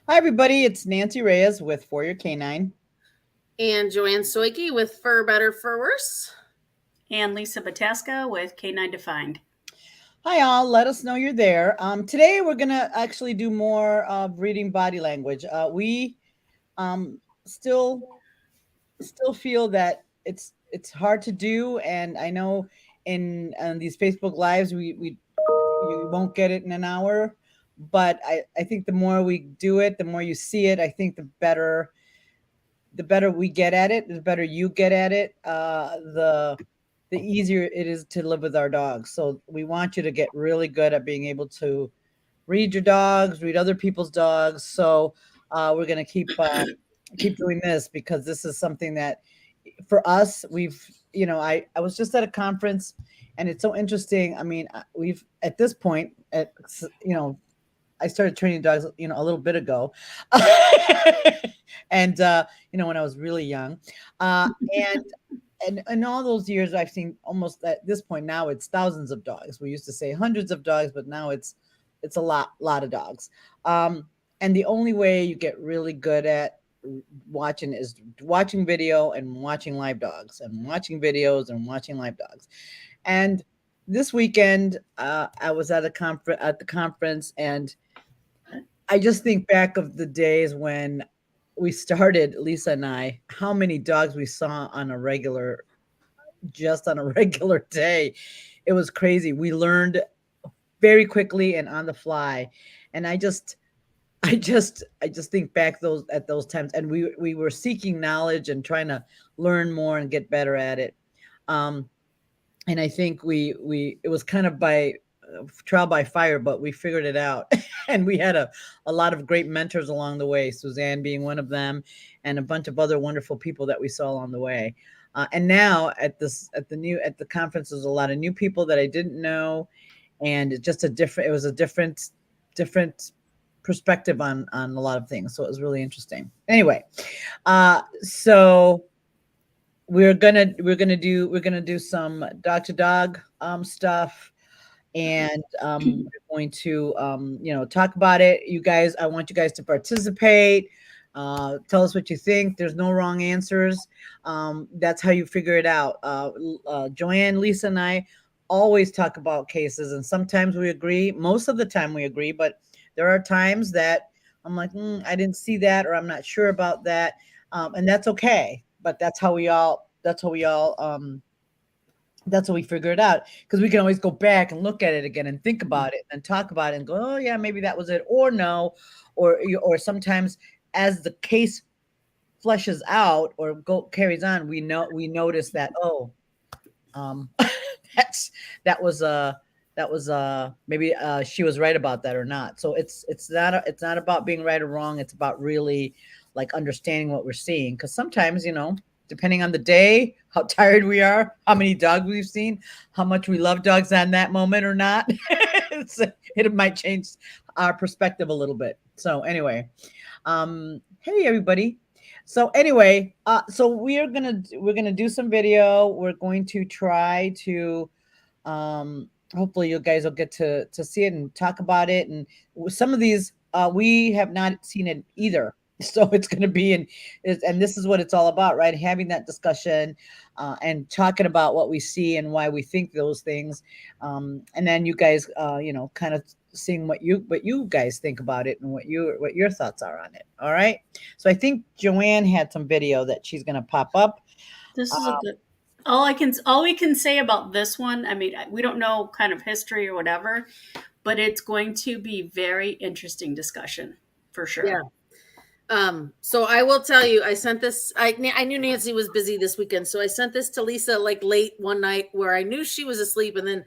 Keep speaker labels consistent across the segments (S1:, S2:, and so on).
S1: Hi, everybody. It's Nancy Reyes with For Your Canine.
S2: And Joanne Soike with Fur Better, Fur Worse.
S3: And Lisa Bataska with K9 Defined.
S1: Hi, all. Let us know you're there. Today, we're going to actually do more of reading body language. We still feel that it's hard to do, and I know in these Facebook lives we you won't get it in an hour, but I think the more we do it, the more you see it. I think the better we get at it, the better you get at it, the easier it is to live with our dogs. So we want you to get really good at being able to read your dogs, read other people's dogs. So we're going to keep doing this because this is something that for us I was just at a conference, and it's so interesting. I mean, we've at this point at I started training dogs, a little bit ago, and when I was really young, and in all those years, I've seen almost at this point now it's thousands of dogs. We used to say hundreds of dogs, but now it's a lot of dogs. And the only way you get really good at watching is watching video and watching live dogs and watching videos and watching live dogs. And this weekend, I was at the conference, and I just think back of the days when we started, Lisa and I, how many dogs we saw just on a regular day. It was crazy. We learned very quickly and on the fly. And I just think back those times, and we were seeking knowledge and trying to learn more and get better at it. Um, and I think we it was kind of by trial by fire, but we figured it out. And we had a lot of great mentors along the way, Suzanne being one of them, and a bunch of other wonderful people that we saw along the way. And now at the conference, there's a lot of new people that I didn't know, and it was a different perspective on a lot of things. So it was really interesting. Anyway, so we're gonna do some dog to dog stuff, and we're going to talk about it. You guys, I want you guys to participate. Tell us what you think. There's no wrong answers. That's how you figure it out. Joanne, Lisa, and I always talk about cases, and sometimes we agree. Most of the time we agree, but there are times that I'm like, I didn't see that, or I'm not sure about that, and that's okay. But that's how we figure it out, because we can always go back and look at it again and think about it and talk about it and go, oh yeah, maybe that was it, or no, or sometimes as the case fleshes out or carries on, we notice that, oh, um that's that was maybe she was right about that or not. So it's not about being right or wrong. It's about really like understanding what we're seeing, because sometimes, depending on the day, how tired we are, how many dogs we've seen, how much we love dogs on that moment or not, it might change our perspective a little bit. So anyway, hey everybody. So anyway, so we're gonna do some video. We're going to try to hopefully you guys will get to see it and talk about it. And some of these we have not seen it either. So it's going to be and this is what it's all about, right? Having that discussion, and talking about what we see and why we think those things, and then you guys, kind of seeing what you guys think about it and what your thoughts are on it. All right. So I think Joanne had some video that she's going to pop up.
S3: This is a good. All we can say about this one. I mean, we don't know kind of history or whatever, but it's going to be very interesting discussion for
S2: Yeah.
S3: sure.
S2: So I will tell you, I sent this. I knew Nancy was busy this weekend, so I sent this to Lisa like late one night where I knew she was asleep, and then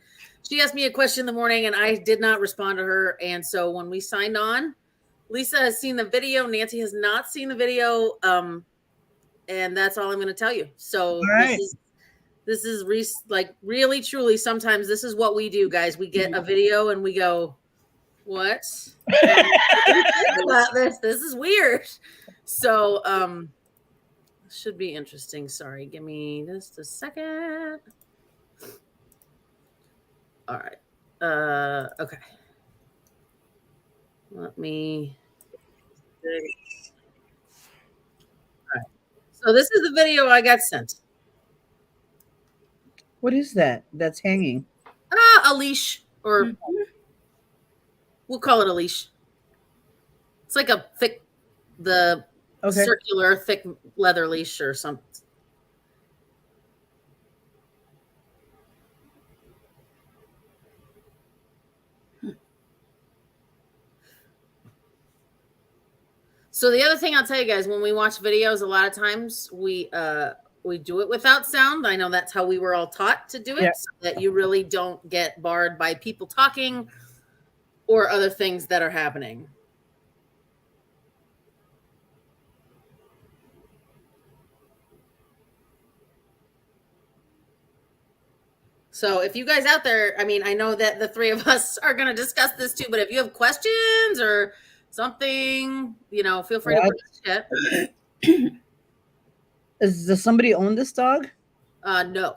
S2: she asked me a question in the morning, and I did not respond to her. And so when we signed on, Lisa has seen the video. Nancy has not seen the video. And that's all I'm going to tell you. So
S1: All right.
S2: this is like really truly. Sometimes this is what we do, guys. We get a video and we go, what? What do you think about this? This is weird. So should be interesting. Sorry, give me just a second. All right. Okay. Let me So this is the video I got sent.
S1: What is that? That's hanging.
S2: A leash, or we'll call it a leash. It's like a thick, circular, thick leather leash or something. So the other thing I'll tell you guys, when we watch videos, a lot of times we do it without sound. I know that's how we were all taught to do it, so that you really don't get barred by people talking or other things that are happening. So if you guys out there, I mean, I know that the three of us are going to discuss this too, but if you have questions or something, feel free to put in the chat.
S1: Does somebody own this dog?
S2: No.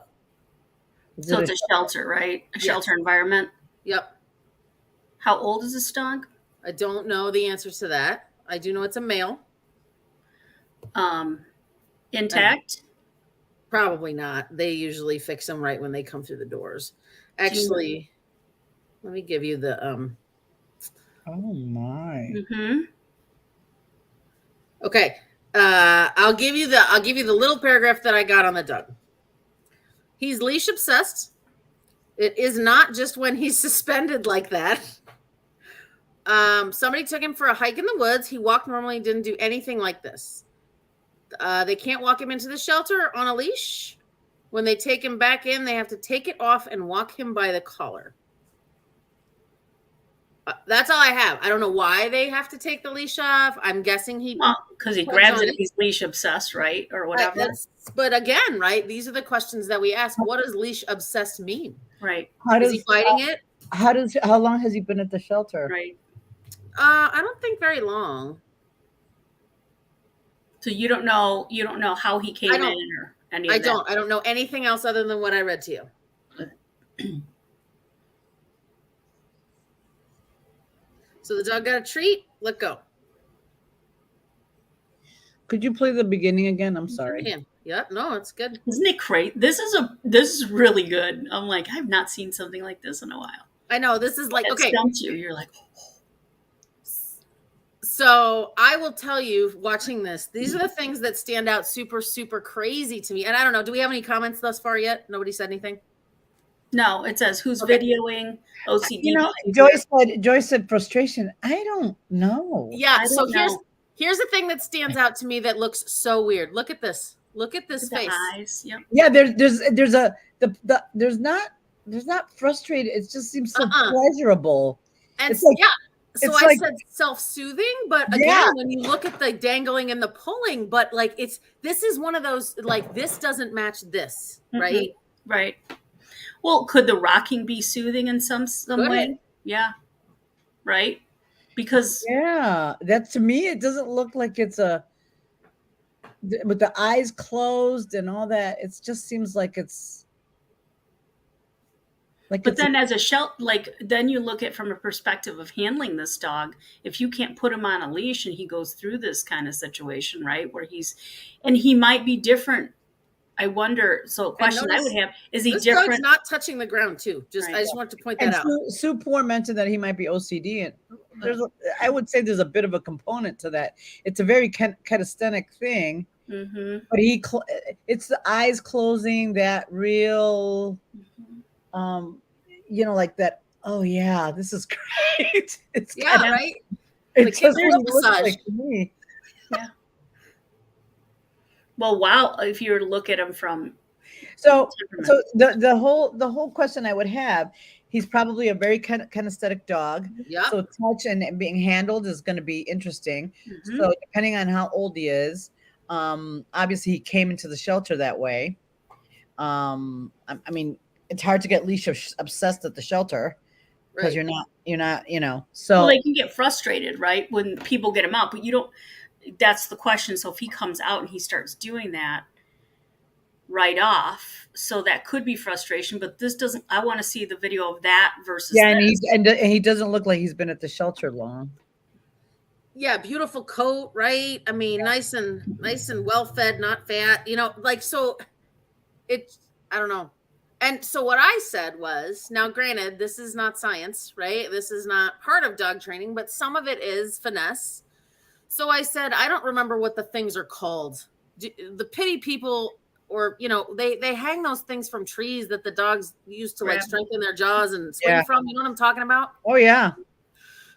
S3: So it's a shelter, right? A shelter environment?
S2: Yep.
S3: How old is this dog?
S2: I don't know the answer to that. I do know it's a male.
S3: Intact?
S2: Probably not. They usually fix them right when they come through the doors. Actually, let me give you the
S1: Oh my.
S3: Mm-hmm.
S2: Okay. I'll give you the little paragraph that I got on the dog. He's leash obsessed. It is not just when he's suspended like that. Somebody took him for a hike in the woods. He walked normally, didn't do anything like this. They can't walk him into the shelter on a leash. When they take him back in, they have to take it off and walk him by the collar. That's all I have. I don't know why they have to take the leash off. I'm guessing
S3: because he grabs it if he's leash obsessed, right? Or whatever.
S2: But again, right? These are the questions that we ask. What does leash obsessed mean?
S3: Right.
S2: Is he fighting it?
S1: How long has he been at the shelter?
S3: Right.
S2: I don't think very long.
S3: So you don't know how he came in or any of that?
S2: I don't know anything else other than what I read to you. So the dog got a treat. Let go.
S1: Could you play the beginning again? I'm sorry.
S2: Yep. No, it's good.
S3: Isn't it great? This is really good. I'm like, I've not seen something like this in a while.
S2: I know. This is like, okay.
S3: Stumps you. You're like,
S2: So I will tell you, watching this, these are the things that stand out super, super crazy to me. And I don't know, do we have any comments thus far yet? Nobody said anything?
S3: No, it says who's videoing OCD.
S1: Joyce said frustration. I don't know.
S2: Yeah. So here's the thing that stands out to me that looks so weird. Look at this. Look at this face.
S3: Eyes. Yep.
S1: Yeah. There's not frustrated. It just seems so pleasurable.
S2: And
S1: it's like,
S2: so I said self-soothing, but again, when you look at the dangling and the pulling, but like this is one of those, like, this doesn't match this, right?
S3: Right. Well, could the rocking be soothing in some way? Yeah. Right. Because
S1: that to me, it doesn't look like it's with the eyes closed and all that. It just seems like it's.
S3: But then as a then you look at from a perspective of handling this dog. If you can't put him on a leash and he goes through this kind of situation, right, where he might be different. I wonder. So a question I would have, is he different?
S2: Dog's not touching the ground too. I just want to point that out.
S1: Sue Poor mentioned that he might be OCD, and I would say there's a bit of a component to that. It's a very kinesthetic thing, but it's the eyes closing, that real. Like that. Oh yeah, this is great. It's
S2: right.
S1: It's just massage. Like me.
S3: Yeah. Well, wow! If you were to look at him from
S1: the whole question I would have, he's probably a very kinesthetic dog.
S2: Yeah.
S1: So touch and being handled is going to be interesting. So depending on how old he is, obviously he came into the shelter that way. I mean. It's hard to get leash obsessed at the shelter because you're not, so.
S3: Well, they can get frustrated, right? When people get him out, but you don't, that's the question. So if he comes out and he starts doing that right off, so that could be frustration, but this doesn't, I want to see the video of that versus.
S1: Yeah. And he doesn't look like he's been at the shelter long.
S2: Yeah, beautiful coat, right? I mean, nice and well fed, not fat. Like so. It's I don't know. And so what I said was, now granted, this is not science, right? This is not part of dog training, but some of it is finesse. So I said, I don't remember what the things are called. The pity people, or they hang those things from trees that the dogs use to like
S3: Grab.
S2: strengthen their jaws and swing
S1: Yeah.
S2: from. You know what I'm talking about?
S1: Oh yeah.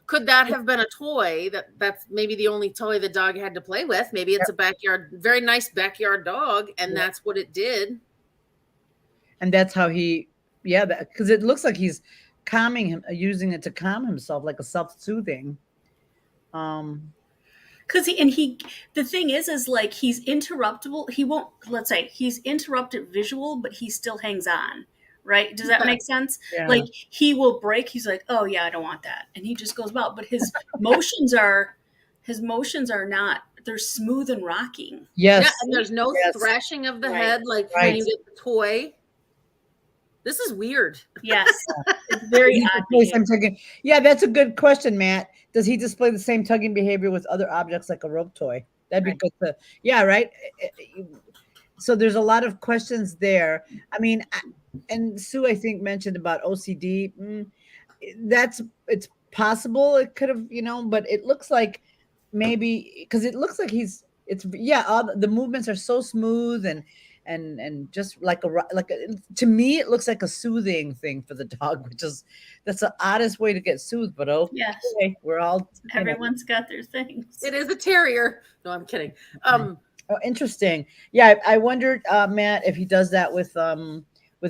S2: Could that have been a toy that's maybe the only toy the dog had to play with? Maybe it's a backyard, very nice backyard dog, and that's what it did.
S1: And that's how because it looks like he's calming him, using it to calm himself, like a self-soothing.
S3: Because the thing is like he's interruptible. He won't, let's say he's interrupted visual, but he still hangs on. Right? Does that make sense?
S1: Yeah.
S3: Like he will break. He's like, oh yeah, I don't want that. And he just goes about, but his motions are not, they're smooth and rocking.
S1: Yes.
S2: Yeah, and there's no thrashing of the head like when you get the toy. This is weird.
S3: Yes. It's very odd.
S1: Yeah, that's a good question, Matt. Does he display the same tugging behavior with other objects like a rope toy? That'd be good to, yeah, right? So there's a lot of questions there. I mean, and Sue, I think, mentioned about OCD. It's possible it could have, but it looks like maybe, because it looks like all the movements are so smooth and just to me it looks like a soothing thing for the dog, that's the oddest way to get soothed, but
S3: yes,
S1: we're all
S3: everyone's got their things.
S2: It is a terrier. No, I'm kidding.
S1: Oh, interesting. Yeah, I wondered, Matt, if he does that with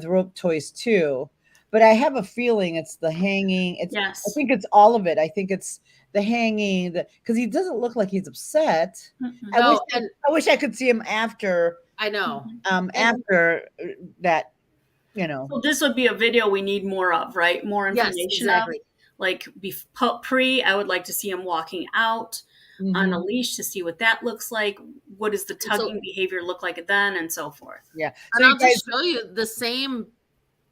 S1: rope toys too. But I have a feeling it's the hanging.
S3: Yes.
S1: I think it's all of it. I think it's the hanging, because he doesn't look like he's upset.
S2: Mm-hmm.
S1: I wish I could see him after.
S2: I know.
S1: After that,
S3: So this would be a video we need more of, right? More information. Yes, exactly. Of. Like pre, I would like to see him walking out on a leash to see what that looks like. What does the tugging behavior look like then, and so forth.
S1: Yeah.
S2: So and I'll just show you the same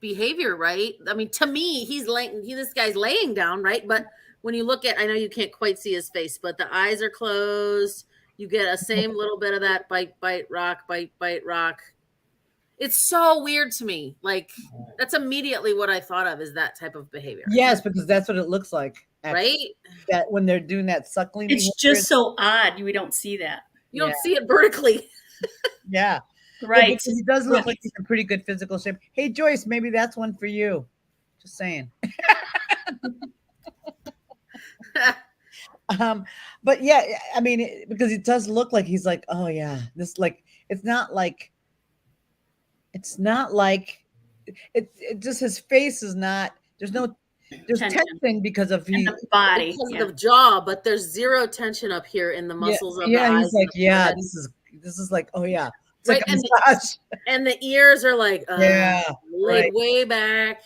S2: behavior, right? I mean, to me, this guy's laying down, right? But when you look at, I know you can't quite see his face, but the eyes are closed. You get a same little bit of that bite, rock, bite, rock. It's so weird to me. Like, that's immediately what I thought of, is that type of behavior.
S1: Yes, because that's what it looks like.
S2: Actually. Right?
S1: That when they're doing that suckling.
S3: It's just so odd. We don't see that.
S2: You don't see it vertically.
S1: Yeah.
S3: Right.
S1: Well, he does look like he's in pretty good physical shape. Hey, Joyce, maybe that's one for you. Just saying. But yeah, I mean, because it does look like he's like, oh yeah, this, like, it's not like it just, his face is not, there's tension because of
S3: the body,
S2: because of the jaw, but there's zero tension up here in the muscles of the eyes.
S1: He's like, yeah, this is like, oh yeah. It's
S2: right,
S1: like
S2: and the ears are like, laid way back.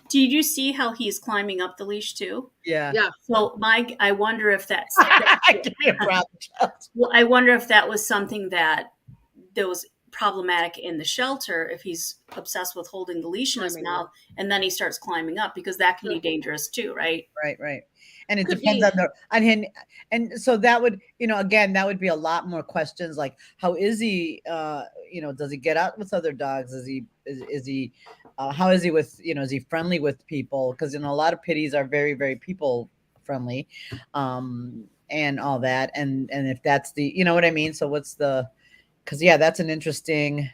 S3: Did you see how he's climbing up the leash too?
S1: Yeah.
S3: So I wonder if that's. Well, I wonder if that was something that was problematic in the shelter. If he's obsessed with holding the leash in his mouth, and then he starts climbing up, because that can be dangerous too, right?
S1: Right. And it depends on him. And so that would, again, that would be a lot more questions like, how is he, does he get out with other dogs? Is he, how is he with, is he friendly with people? Because, a lot of pitties are very, very people friendly, and all that. And if that's the, you know what I mean? So what's because that's an interesting,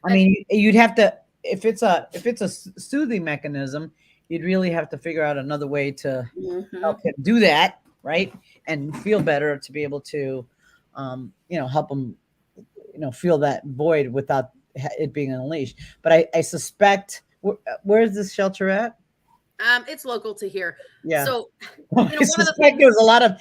S1: I mean, you'd have to, if it's a soothing mechanism, you'd really have to figure out another way to help him do that, right? And feel better, to be able to, help him, feel that void without it being on a leash. But I suspect, where's this shelter at?
S2: It's local to here.
S1: Yeah.
S2: So,
S1: I suspect there was a lot of,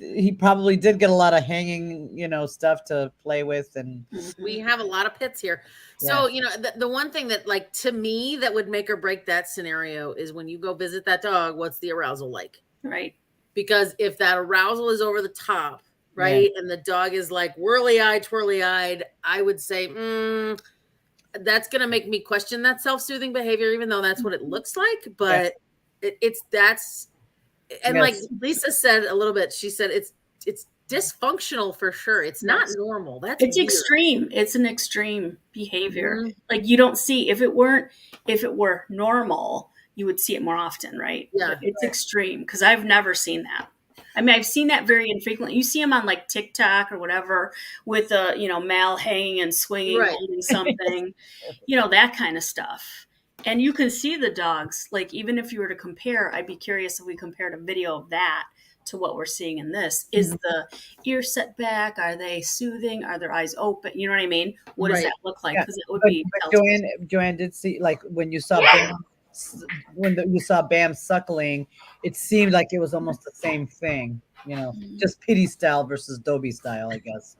S1: he probably did get a lot of hanging, stuff to play with, and
S2: we have a lot of pits here. So, the one thing that, like, to me, that would make or break that scenario is when you go visit that dog, what's the arousal like?
S3: Right.
S2: Because if that arousal is over the top, right, and the dog is like whirly-eyed, twirly-eyed, I would say, that's going to make me question that self-soothing behavior, even though that's what it looks like. But And like
S1: Yes.
S2: Lisa said a little bit, she said it's dysfunctional for sure. It's not
S3: Yes.
S2: normal. That's
S3: It's
S2: weird.
S3: extreme. It's an extreme behavior.
S2: Mhm.
S3: Like you don't see if it were normal, you would see it more often, right?
S2: Yeah.
S3: But it's extreme because I've never seen that. I mean, I've seen that very infrequently. You see them on like TikTok or whatever with a, male hanging and swinging,
S2: Right.
S3: holding something, that kind of stuff. And you can see the dogs. Like even if you were to compare, I'd be curious if we compared a video of that to what we're seeing in this. Is the ear set back? Are they soothing? Are their eyes open? You know what I mean? What does
S2: Right.
S3: that look like?
S1: Yeah.
S3: Because it would
S1: But
S3: be
S1: Joanne did see, like, when you saw
S3: Yeah.
S1: you saw Bam suckling, it seemed like it was almost the same thing, just pity style versus Dobie style, I guess.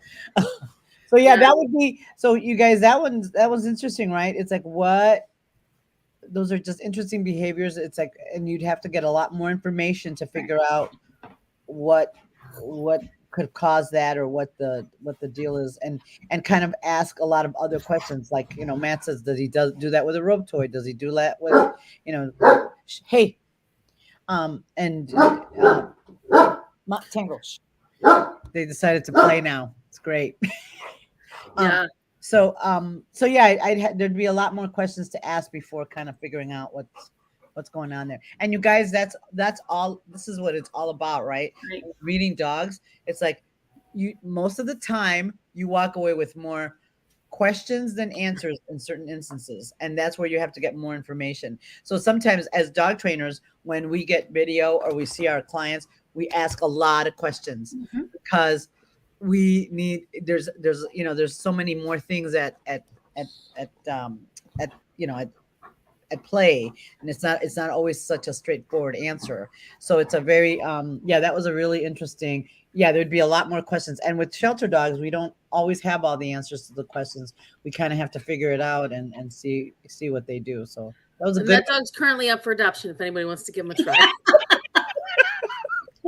S1: So yeah,
S2: Yeah.
S1: that would be, so you guys, that was interesting, right? It's like, those are just interesting behaviors. It's like, and you'd have to get a lot more information to figure out what could cause that, or what the deal is, and kind of ask a lot of other questions. Like, Matt says, does he do that with a rope toy? Does he do that with, hey, and Tangle, they decided to play now. It's great.
S2: Yeah.
S1: So yeah, there'd be a lot more questions to ask before kind of figuring out what's going on there. And you guys, that's all. This is what it's all about, right?
S3: Right.
S1: Reading dogs. It's like, most of the time you walk away with more questions than answers in certain instances, and that's where you have to get more information. So sometimes as dog trainers, when we get video or we see our clients, we ask a lot of questions, because we need, there's so many more things at play, and it's not always such a straightforward answer. So it's a very that was a really interesting. Yeah, there'd be a lot more questions, and with shelter dogs, we don't always have all the answers to the questions. We kind of have to figure it out and see what they do. So that was a
S2: And
S1: good.
S2: that dog's currently up for adoption if anybody wants to give him a try.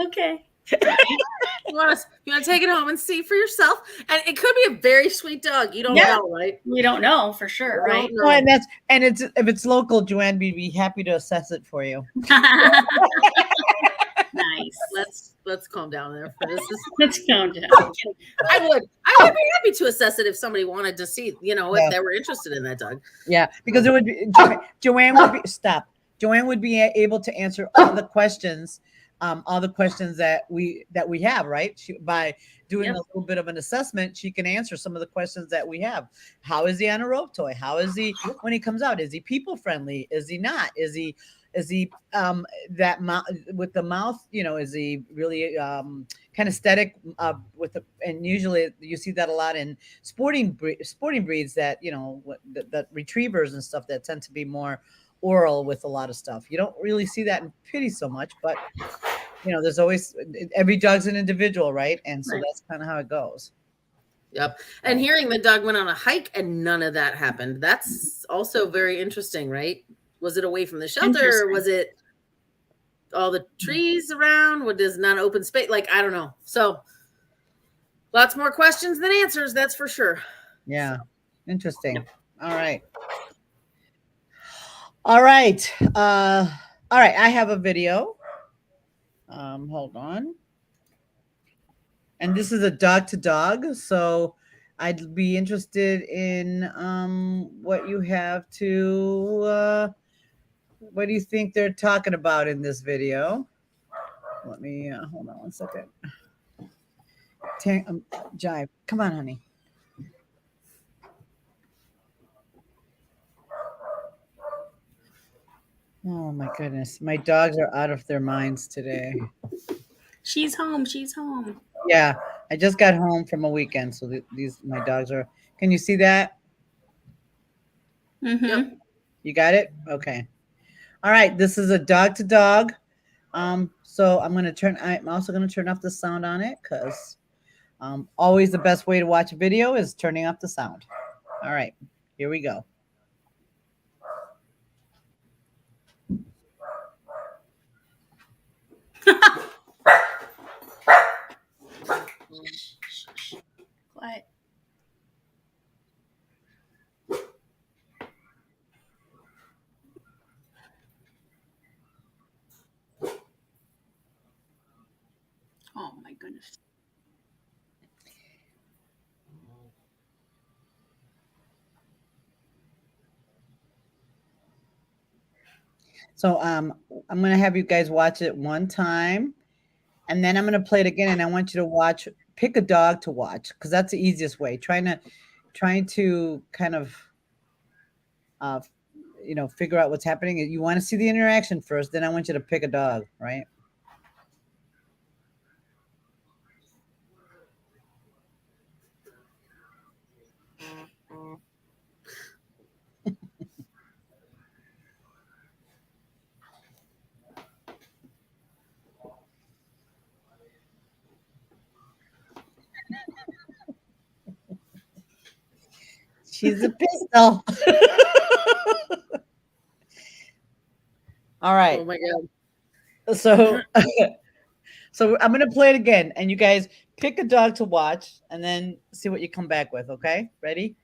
S3: Okay.
S2: You want to take it home and see for yourself, and it could be a very sweet dog. You don't know, right?
S3: We don't know for sure, right?
S2: Don't know.
S1: Oh, and it's if it's local, Joanne, we'd be happy to assess it for you.
S3: Nice.
S2: Let's calm down there. This is,
S3: Let's calm down.
S2: I would be happy to assess it if somebody wanted to see, if they were interested in that dog.
S1: Yeah, because it would be Joanne would be stop. Joanne would be able to answer all the questions that we have, right? By doing a little bit of an assessment, she can answer some of the questions that we have. How is he on a rope toy? How is he when he comes out? Is he people friendly? Is he not? Is he that mouth with the mouth? Is he really kind of static with the? And usually you see that a lot in sporting breeds, that that retrievers and stuff that tend to be more oral with a lot of stuff. You don't really see that in pity so much, but there's always, every dog's an individual, right? And so that's kind of how it goes.
S2: Yep. And hearing the dog went on a hike and none of that happened. That's also very interesting, right? Was it away from the shelter? Or was it all the trees around? What is not open space? Like, I don't know. So lots more questions than answers. That's for sure.
S1: Yeah. Interesting. All right. All right. I have a video. Hold on. And this is a dog to dog. So I'd be interested in what you have to, what do you think they're talking about in this video? Let me, hold on one second. Jive, come on, honey. Oh my goodness. My dogs are out of their minds today.
S3: She's home. She's home.
S1: Yeah, I just got home from a weekend, so my dogs are. Can you see that?
S3: Mm-hmm.
S1: You got it? Okay. All right. This is a dog to dog. So I'm also gonna turn off the sound on it, because always the best way to watch a video is turning off the sound. All right, here we go.
S3: Quiet. Oh my goodness.
S1: So I'm gonna have you guys watch it one time, and then I'm gonna play it again, and I want you to pick a dog to watch because that's the easiest way. Trying to kind of uh figure out what's happening. You want to see the interaction first, then I want you to pick a dog, right? She's a pistol. All right.
S2: Oh my god.
S1: So so I'm gonna play it again, and you guys pick a dog to watch, and then see what you come back with. Okay, ready?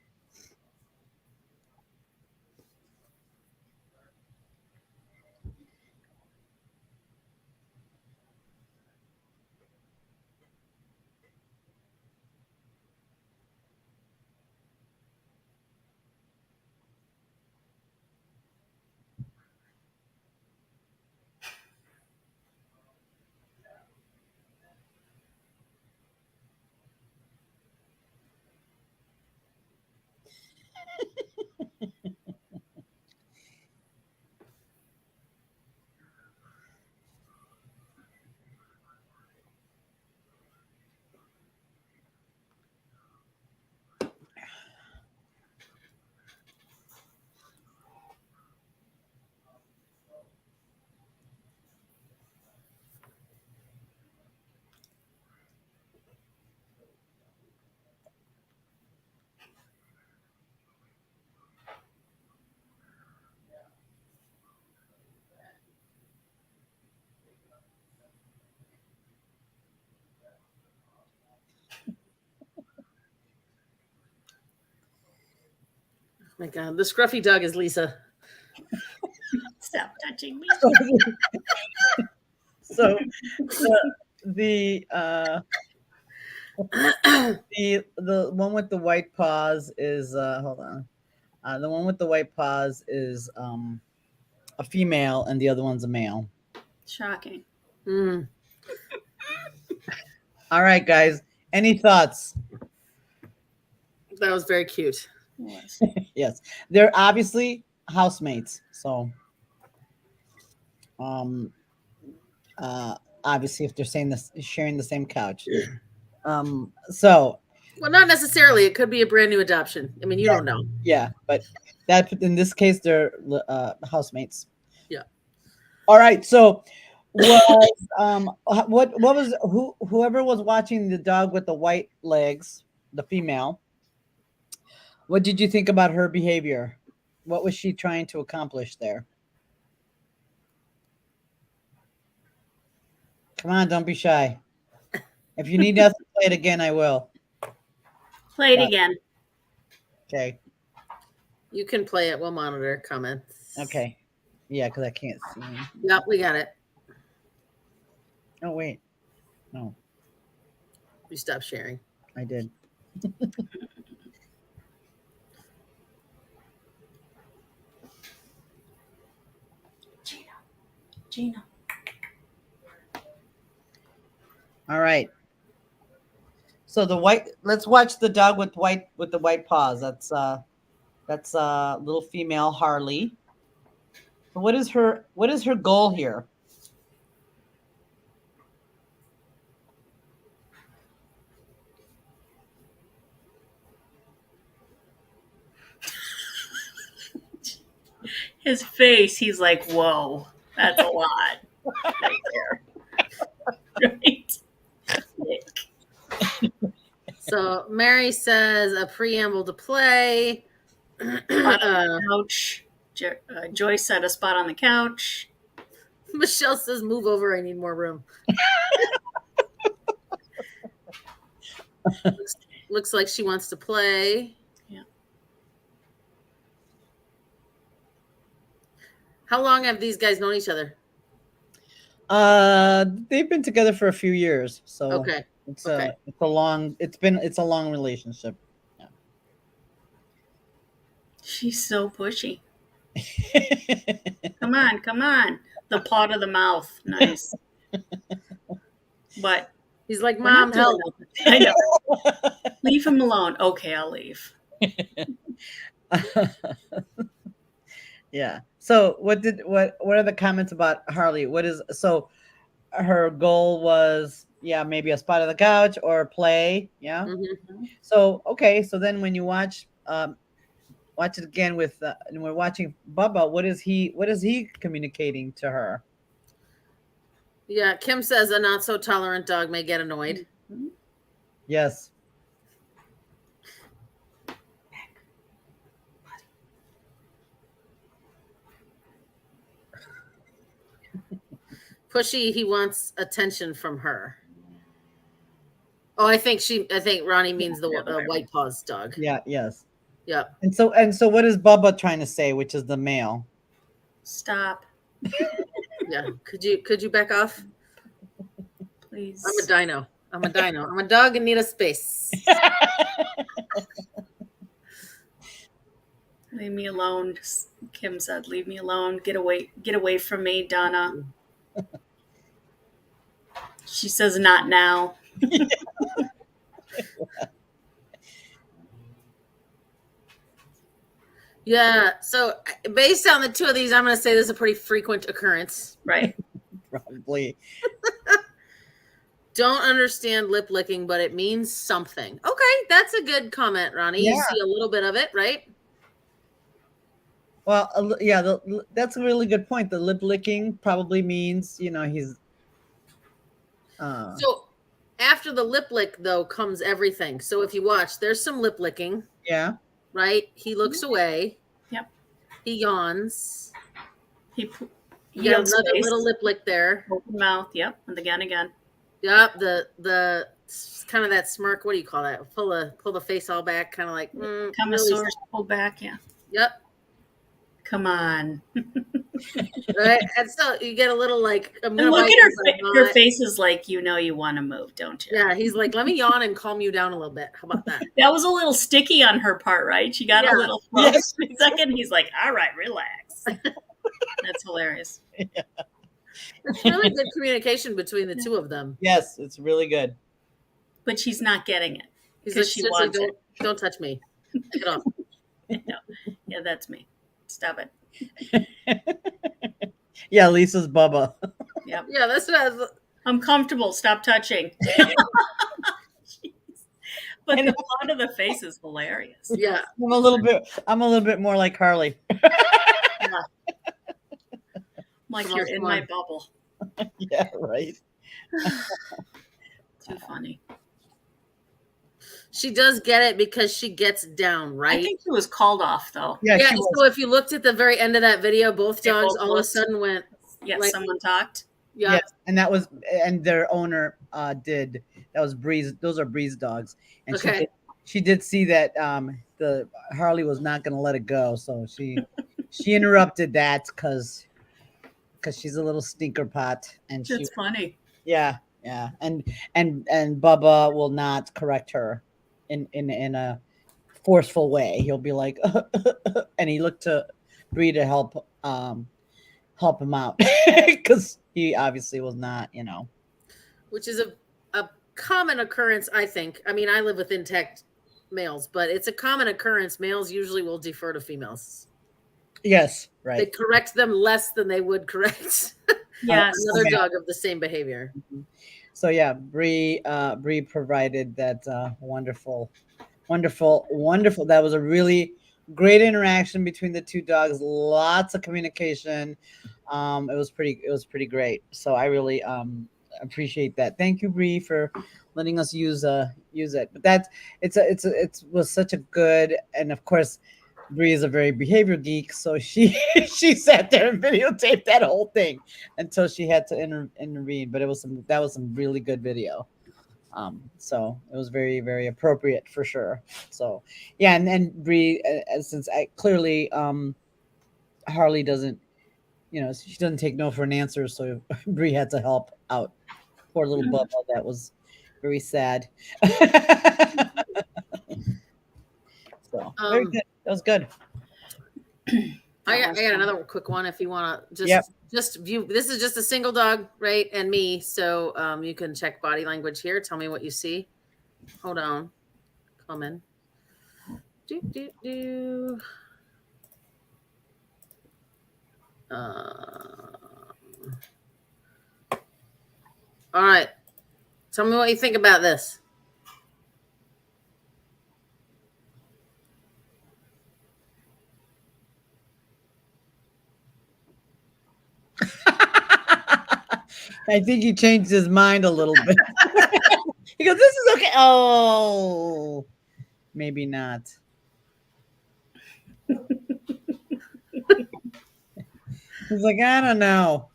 S2: Oh my god. The scruffy dog is Lisa.
S3: Stop touching me.
S1: So the the one with the white paws is hold on. The one with the white paws is a female, and the other one's a male.
S3: Shocking.
S2: Mm.
S1: All right, guys. Any thoughts?
S2: That was very cute.
S3: Yes.
S1: Yes, they're obviously housemates. So, um, obviously, if they're saying this, sharing the same couch. So
S2: Well, not necessarily. It could be a brand new adoption. I mean, you don't know.
S1: yeah, but that in this case, they're housemates.
S2: Yeah.
S1: All right. So, was what was whoever was watching the dog with the white legs, the female? What did you think about her behavior? What was she trying to accomplish there? Come on, don't be shy. If you need us to play it again, I will.
S3: Play it
S1: But-
S3: again.
S1: Okay.
S2: You can play it. We'll monitor comments.
S1: Okay. Yeah, because I can't see.
S2: Yep, we got it.
S1: Oh wait. No,
S2: We stopped sharing.
S1: I did.
S3: Gina.
S1: All right. So the white. Let's watch the dog with the white paws. That's little female Harley. So what is her goal here?
S3: His face, he's like, whoa, that's a lot. Right there. Right? Nick.
S2: So Mary says a preamble to play.
S3: Couch. Joyce said a spot on the couch.
S2: Michelle says, "Move over. I need more room." looks like she wants to play.
S3: Yeah.
S2: How long have these guys known each other?
S1: They've been together for a few years, so
S2: Okay. Okay.
S1: it's a long relationship.
S3: She's so pushy.
S1: Yeah.
S3: Come on, come on. The paw to the mouth. Nice. But
S2: He's like,
S3: we're not
S2: Mom,
S3: doing
S2: help.
S3: nothing. I know. Leave him alone. Okay, I'll leave.
S1: Yeah. So what are the comments about Harley? What is so her goal was, yeah, maybe a spot on the couch or play. Yeah.
S2: Mhm.
S1: So okay, so then when you watch it again with and we're watching Bubba, what is he communicating to her?
S2: Yeah, Kim says a not so tolerant dog may get annoyed.
S1: Yes.
S2: Pushy, he wants attention from her. Oh, I think Ronnie means the white paws dog.
S1: Yeah, yes.
S2: Yep.
S1: And so what is Bubba trying to say, which is the male?
S3: Stop,
S2: Yeah. Could you back off?
S3: please.
S2: I'm a dino. I'm a dino. I'm a dog and need a space.
S3: Leave me alone. Kim said, leave me alone. Get away from me, Donna. She says, not now.
S2: Yeah. So based on the two of these, I'm going to say this is a pretty frequent occurrence.
S3: Right.
S1: Probably.
S2: Don't understand lip licking, but it means something. Okay, that's a good comment, Ronnie. You
S1: Yeah.
S2: see a little bit of it, right?
S1: Well, yeah, that's a really good point. The lip licking probably means, he's
S2: So after the lip lick, though, comes everything. So if you watch, there's some lip licking,
S1: yeah.
S2: right? He looks away.
S3: Yep.
S2: He yawns.
S3: He
S2: You got another little lip lick there.
S3: Open mouth. Yep. And again.
S2: Yep. The kind of that smirk. What do you call that? Pull the face all back, kind of like
S3: Connoisseur pull back. Yeah.
S2: Yep.
S3: Come on.
S2: Right. And so you get a little like, I'm gonna
S3: Look
S2: bite
S3: at
S2: you,
S3: her face is like, you want to move, don't you?
S2: Yeah, he's like, let me yawn and calm you down a little bit. How about that?
S3: That was a little sticky on her part, right? She got a little close for a second. He's like, all right, relax. That's hilarious.
S1: Yeah.
S2: It's really good communication between the two of them.
S1: Yes, it's really good.
S3: But she's not getting it.
S2: He's like,
S3: She wants it.
S2: Don't touch me. Take it off.
S3: No. Yeah, that's me. Stop it.
S1: Yeah, Lisa's Bubba.
S3: Yep.
S2: Yeah, that's what I was.
S3: I'm comfortable. Stop touching. But the paw to the face is hilarious.
S2: Yeah.
S1: I'm a little bit more like Harley.
S3: Yeah. Like you're in my bubble.
S1: Yeah, right.
S3: Too funny.
S2: She does get it because she gets down, right?
S3: I think she was called off though.
S1: Yeah.
S2: Yeah. So if you looked at the very end of that video, both
S3: They
S2: dogs
S3: both
S2: all of a
S3: looked.
S2: sudden went.
S3: Yeah,
S2: like,
S3: someone talked.
S2: Yeah.
S1: Yes, and their owner did. That was Breeze. Those are Breeze dogs, and
S2: Okay.
S1: she did see that the Harley was not going to let it go, so she interrupted that because she's a little stinker pot, and
S3: That's funny.
S1: yeah, and Bubba will not correct her in a forceful way. He'll be like, and he looked to Bree to help him out because he obviously was not,
S2: Which is a common occurrence, I think. I mean, I live with intact males, but it's a common occurrence. Males usually will defer to females.
S1: Yes,
S2: They
S1: right.
S2: correct them less than they would correct
S3: Yes.
S2: another dog of the same behavior.
S1: So yeah, Bree provided that wonderful. That was a really great interaction between the two dogs. Lots of communication. It was pretty great. So I really appreciate that. Thank you, Bree, for letting us use it. But it was such a good, and of course, Bree is a very behavior geek, so she sat there and videotaped that whole thing until she had to intervene. But that was some really good video. So it was very, very appropriate for sure. So yeah, and Bree, since clearly Harley doesn't she doesn't take no for an answer. So Bree had to help out. Poor little Bubba. That was very sad. So very
S2: Um,
S1: good. That was good.
S2: I got another quick one if you want to
S1: Yep.
S2: just view. This is just a single dog, right? And me. So you can check body language here. Tell me what you see. Hold on. Coming. Do, do, do. All right. Tell me what you think about this.
S1: I think he changed his mind a little bit. He goes, "This is okay." Oh, maybe not. He's like, "I don't know."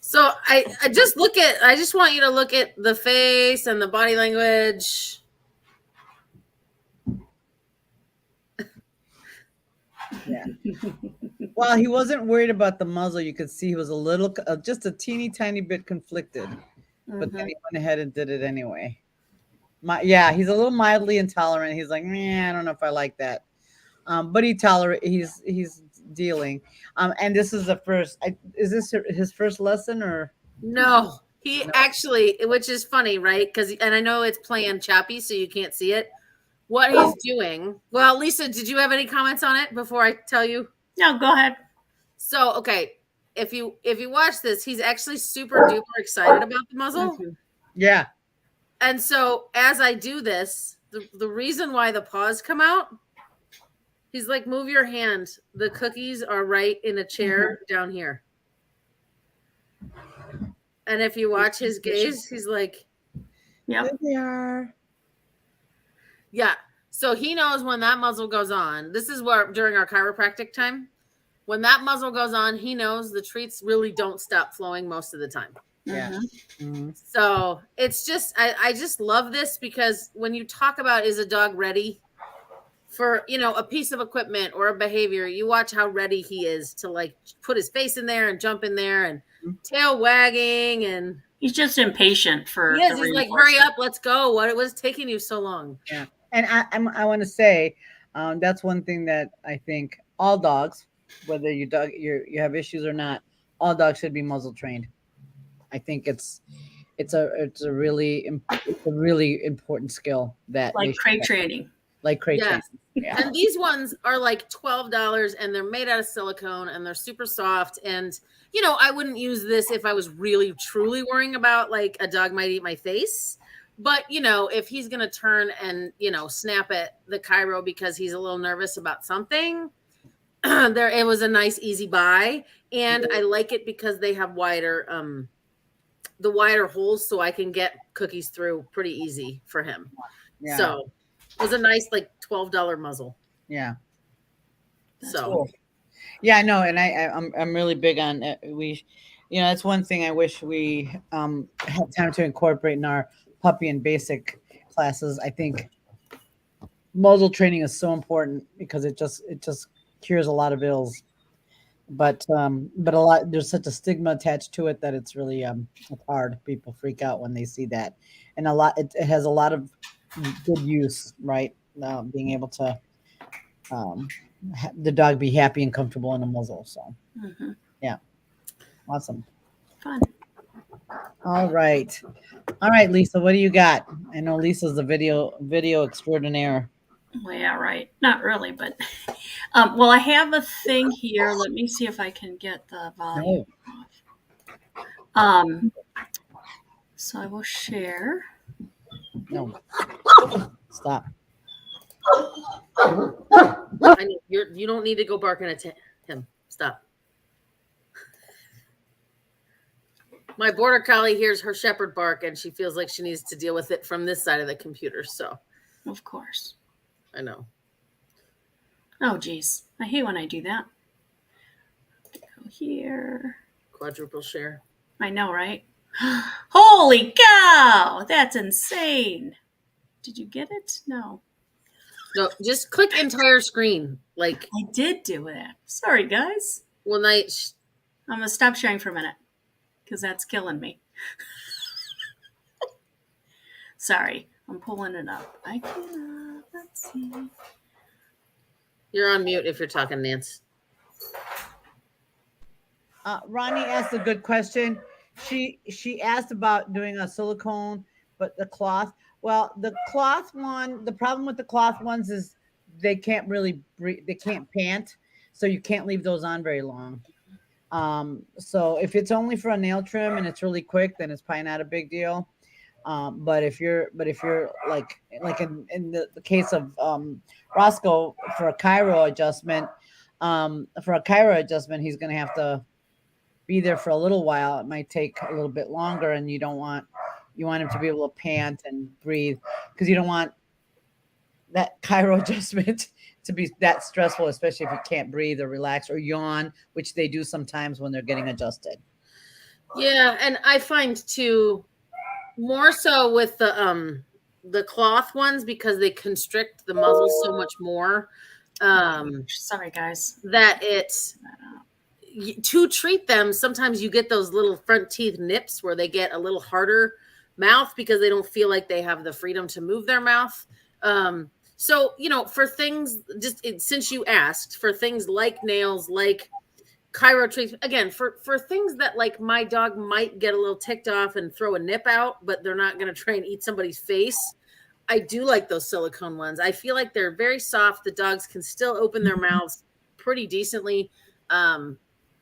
S2: So I just look at. I just want you to look at the face and the body language.
S1: Yeah. Well, he wasn't worried about the muzzle. You could see he was a little, just a teeny tiny bit conflicted, but then he went ahead and did it anyway. Yeah, he's a little mildly intolerant. He's like, I don't know if I like that. But he's dealing. And this is the first. Is this his first lesson or?
S2: No, he actually, which is funny, right? And I know it's playing choppy, so you can't see it. What he's doing. Well, Lisa, did you have any comments on it before I tell you?
S3: No, go ahead.
S2: So, okay, if you watch this, he's actually super duper excited about the muzzle.
S1: Yeah.
S2: And so as I do this, the reason why the paws come out, he's like, move your hand. The cookies are right in a chair down here. And if you watch his gaze, he's like,
S3: yeah,
S1: there they are.
S2: Yeah. So he knows when that muzzle goes on. This is where during our chiropractic time, when that muzzle goes on, he knows the treats really don't stop flowing most of the time.
S1: Yeah. Mm-hmm.
S2: So it's just, I just love this because when you talk about is a dog ready for, a piece of equipment or a behavior, you watch how ready he is to like put his face in there and jump in there and tail wagging and
S3: he's just impatient for.
S2: Yes, he's like, hurry up, let's go. What was taking you so long?
S1: Yeah, and I want to say that's one thing that I think all dogs, whether you have issues or not, all dogs should be muzzle trained. I think it's a really important skill that
S3: like crate training.
S1: Like crate training.
S2: Yeah. And these ones are like $12 and they're made out of silicone and they're super soft. And, I wouldn't use this if I was really, truly worrying about like a dog might eat my face. But, if he's going to turn and, snap at the chiro because he's a little nervous about something, it was a nice, easy buy. And I like it because they have wider holes so I can get cookies through pretty easy for him. Yeah. So it was a nice like $12 muzzle.
S1: Yeah.
S2: So
S1: cool. Yeah, no, and I'm really big on it's one thing I wish we had time to incorporate in our puppy and basic classes. I think muzzle training is so important because it just cures a lot of ills. But there's such a stigma attached to it that it's really it's hard. People freak out when they see that, and it has a lot of good use, right? Being able to the dog be happy and comfortable in a muzzle. So yeah, awesome,
S3: fun.
S1: All right, Lisa, what do you got? I know Lisa's the video extraordinaire.
S3: Well, yeah, right. Not really, but well, I have a thing here. Let me see if I can get the volume off. So I will share.
S1: No, stop.
S2: You don't need to go barking at him. Stop. My border collie hears her shepherd bark and she feels like she needs to deal with it from this side of the computer. So,
S3: of course,
S2: I know.
S3: Oh, geez, I hate when I do that. Go here.
S2: Quadruple share.
S3: I know, right? Holy cow! That's insane. Did you get it? No.
S2: No, just click entire screen. Like,
S3: I did do that. Sorry, guys.
S2: when
S3: I'm gonna stop sharing for a minute because that's killing me. Sorry, I'm pulling it up. I cannot. Let's see.
S2: you're on mute if you're talking, Nance.
S1: Ronnie asked a good question. She asked about doing a silicone, but the cloth. Well, the cloth one. The problem with the cloth ones is they can't really breathe. They can't pant, so you can't leave those on very long. So if it's only for a nail trim and it's really quick, then it's probably not a big deal. But if you're like in the case of Roscoe for a Cairo adjustment, he's gonna have to be there for a little while. It might take a little bit longer, and you want him to be able to pant and breathe because you don't want that Cairo adjustment to be that stressful, especially if you can't breathe or relax or yawn, which they do sometimes when they're getting adjusted.
S2: Yeah, and I find too, more so with the cloth ones, because they constrict the muzzle so much more.
S3: Sorry, guys.
S2: That it's to treat them, sometimes you get those little front teeth nips where they get a little harder mouth because they don't feel like they have the freedom to move their mouth. So, for things, since you asked, for things like nails, like Cairo treatment, again, for things that like my dog might get a little ticked off and throw a nip out, but they're not going to try and eat somebody's face. I do like those silicone ones. I feel like they're very soft. The dogs can still open their mouths pretty decently.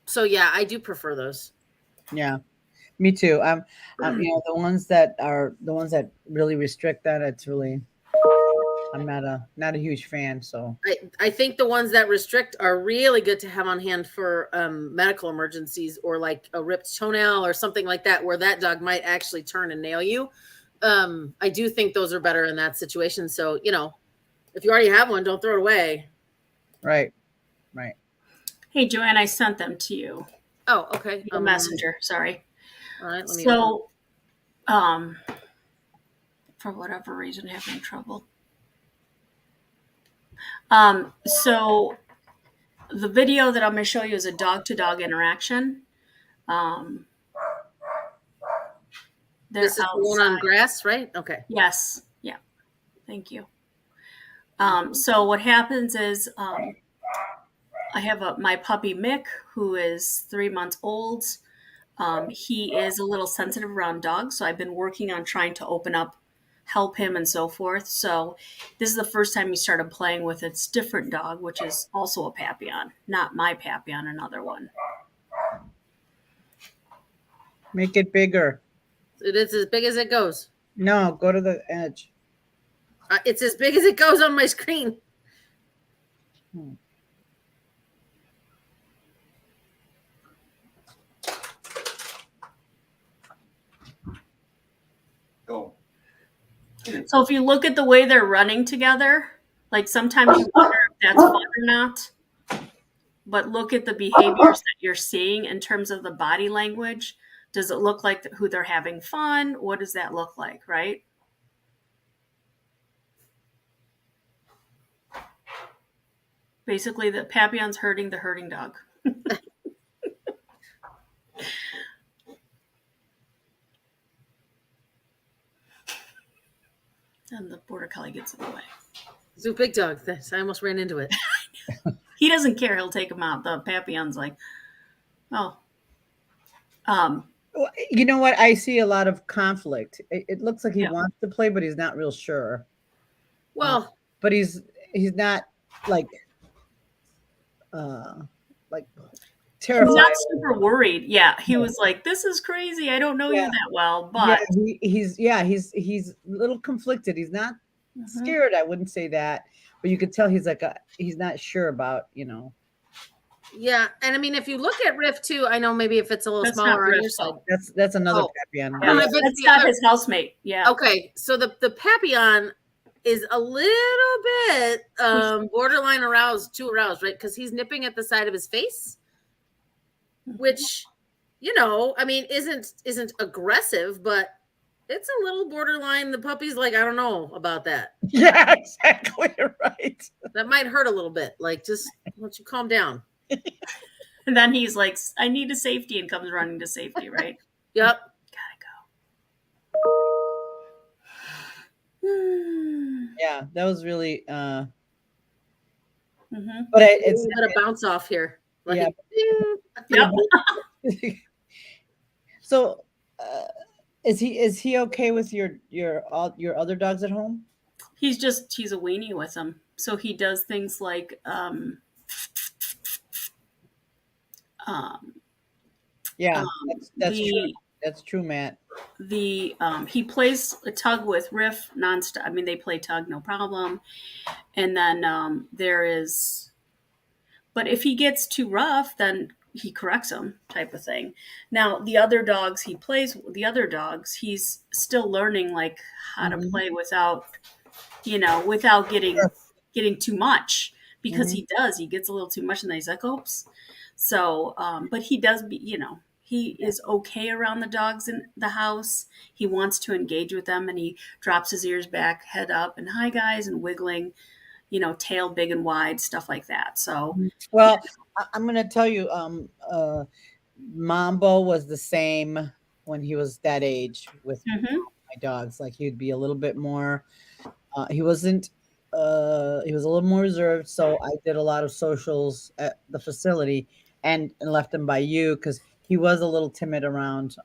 S2: So yeah, I do prefer those.
S1: Yeah, me too. The ones that really restrict that, it's really, I'm not a huge fan. So
S2: I think the ones that restrict are really good to have on hand for medical emergencies, or like a ripped toenail or something like that, where that dog might actually turn and nail you. I do think those are better in that situation. So, if you already have one, don't throw it away.
S1: Right.
S3: Hey, Joanne, I sent them to you.
S2: Oh, okay.
S3: A messenger. Sorry.
S2: All right. Let me.
S3: So, for whatever reason, having trouble. So the video that I'm going to show you is a dog-to-dog interaction.
S2: This is the one on grass, right? Okay.
S3: Yes. Yeah. Thank you. So what happens is I have my puppy Mick, who is 3 months old. He is a little sensitive around dogs, so I've been working on trying to open up, help him, and so forth. So this is the first time he started playing with its different dog, which is also a Papillon, not my Papillon, another one.
S1: Make it bigger.
S2: It is as big as it goes.
S1: No, go to the edge.
S2: It's as big as it goes on my screen.
S4: Go.
S3: So if you look at the way they're running together, like sometimes you wonder if that's fun or not. But look at the behaviors that you're seeing in terms of the body language. Does it look like who they're having fun? What does that look like, right? Basically, the Papillon's herding the herding dog. And the border collie gets in the way.
S2: It's a big dog. I almost ran into it.
S3: He doesn't care. He'll take him out. The Papillon's like, oh.
S1: You know what? I see a lot of conflict. It looks like he wants to play, but he's not real sure.
S2: Well,
S1: but he's not like terrified.
S3: He's not super worried. Yeah, he was like, "This is crazy. I don't know you that well." But
S1: he's a little conflicted. He's not scared. I wouldn't say that, but you could tell he's he's not sure about
S2: Yeah, and I mean, if you look at Riff too, I know maybe if it's a little smaller on your side.
S1: That's another Papillon.
S3: Yeah, that's not his housemate. Yeah.
S2: Okay, so the Papillon is a little bit borderline aroused, right? Because he's nipping at the side of his face, which, I mean, isn't aggressive, but It's a little borderline. The puppy's like, I don't know about that.
S1: Yeah, exactly. Right.
S2: That might hurt a little bit. Like, just why don't you calm down?
S3: And then he's like, I need a safety, and comes running to safety, right?
S2: Yep.
S3: Gotta go.
S1: Yeah, that was really
S3: Mm-hmm.
S1: but
S2: We gotta bounce off here. Like,
S1: yeah.
S3: Yep.
S1: So is he okay with your other dogs at home?
S3: He's a weenie with them. So he does things like um,
S1: Yeah, that's true.
S3: the
S1: That's true, Matt.
S3: he plays a tug with Riff nonstop. I mean, they play tug no problem. And then there is, but if he gets too rough, then he corrects him, type of thing. Now the other dogs he plays, the other dogs, he's still learning like how to
S1: Mhm.
S3: play without, without getting too much, because
S1: Mhm.
S3: he gets a little too much and then he's like, oops. So, but he does be, he is okay around the dogs in the house. He wants to engage with them, and he drops his ears back, head up, and hi guys, and wiggling, tail big and wide, stuff like that. So,
S1: Well, I'm going to tell you, Mambo was the same when he was that age with
S3: mhm.
S1: my dogs. Like he'd be a little bit more. He wasn't. He was a little more reserved. So I did a lot of socials at the facility and left him by you because he was a little timid around.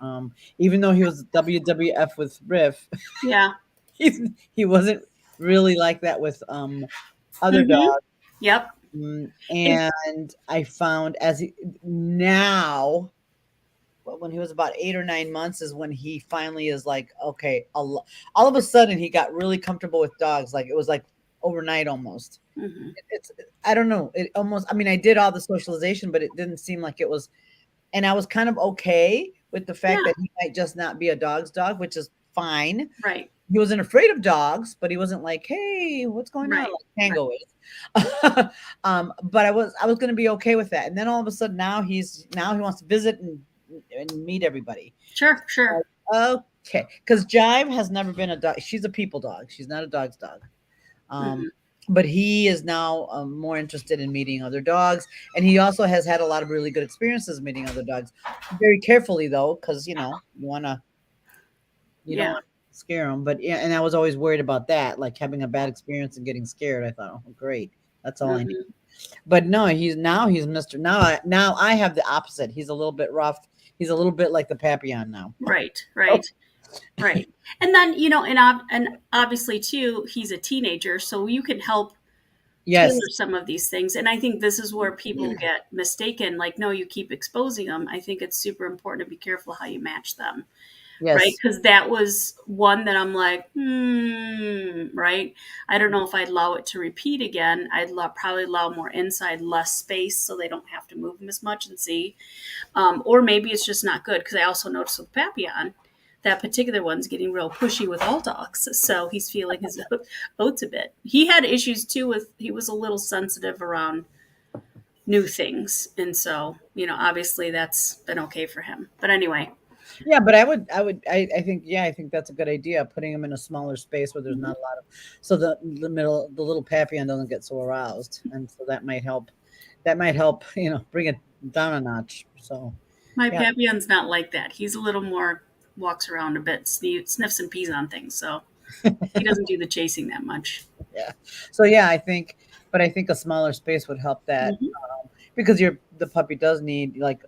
S1: Even though he was WWF with Riff,
S3: Yeah.
S1: he's he wasn't really like that with other
S3: Mhm.
S1: dogs.
S3: Yep. And
S1: And I found as he now, when he was about 8 or 9 months, is when he finally is like, okay, all of a sudden he got really comfortable with dogs. Like it was like overnight almost.
S3: mhm.
S1: It's I don't know. It almost. I mean, I did all the socialization, but it didn't seem like it was. And I was kind of okay with the fact
S3: Yeah.
S1: that he might just not be a dog's dog, which is fine.
S3: Right.
S1: He wasn't afraid of dogs, but he wasn't like, "Hey, what's going on?"
S3: Right.
S1: like
S3: Right.
S1: Tango is. But I was gonna be okay with that. And then all of a sudden now he wants to visit and meet everybody.
S3: Sure. Sure.
S1: Okay, because Jive has never been a dog. She's a people dog. She's not a dog's dog. Um,
S3: Mhm.
S1: but he is now more interested in meeting other dogs, and he also has had a lot of really good experiences meeting other dogs. Very carefully though, because you don't
S3: Yeah.
S1: want to scare them. But yeah, and I was always worried about that, like having a bad experience and getting scared. I thought, oh, great, that's all I need.
S3: Mhm.
S1: But no, he's Mr. Now I have the opposite. He's a little bit rough. He's a little bit like the Papillon now.
S3: Right.
S1: Oh,
S3: Right. Right. And then, and obviously too, he's a teenager, so you can help
S1: yes,
S3: tailor some of these things. And I think this is where people get mistaken. Like, no, you keep exposing them. I think it's super important to be careful how you match them, right?
S1: yes,
S3: Because that was one that I'm like, right? I don't know if I'd allow it to repeat again. Probably allow more inside, less space, so they don't have to move them as much and see. Or maybe it's just not good, because I also noticed with Papillon, that particular one's getting real pushy with all dogs. So he's feeling his oats a bit. He had issues too he was a little sensitive around new things. And so, obviously that's been okay for him. But anyway.
S1: yeah. But I think, yeah, I think that's a good idea. Putting him in a smaller space where there's not a lot of, so the little Papillon doesn't get so aroused, and so that might help. That might help, bring it down a notch. So
S3: My
S1: yeah,
S3: Papillon's not like that. He's a little more, walks around a bit, sniffs and pees on things. So he doesn't do the chasing that much.
S1: yeah. So yeah, I think a smaller space would help that.
S3: Mhm.
S1: Because the puppy does need, like,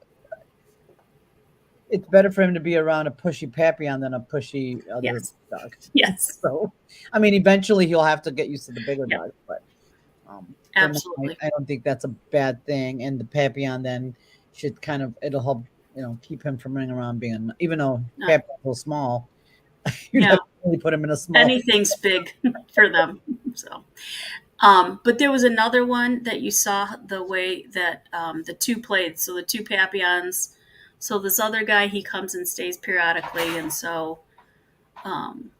S1: it's better for him to be around a pushy Papillon than a pushy other
S3: Yes.
S1: dog.
S3: Yes.
S1: So, I mean, eventually he'll have to get used to the bigger
S3: Yep.
S1: dog, but no,
S3: Absolutely.
S1: I don't think that's a bad thing. And the Papillon then should kind of, it'll help, keep him from running around being, even though
S3: Uh,
S1: Papillon's so small, you'd
S3: yeah.
S1: have to really put him in a small.
S3: Anything's big for them. So, but there was another one that you saw, the way that the two played. So the two Papillons. So this other guy, he comes and stays periodically, and so um,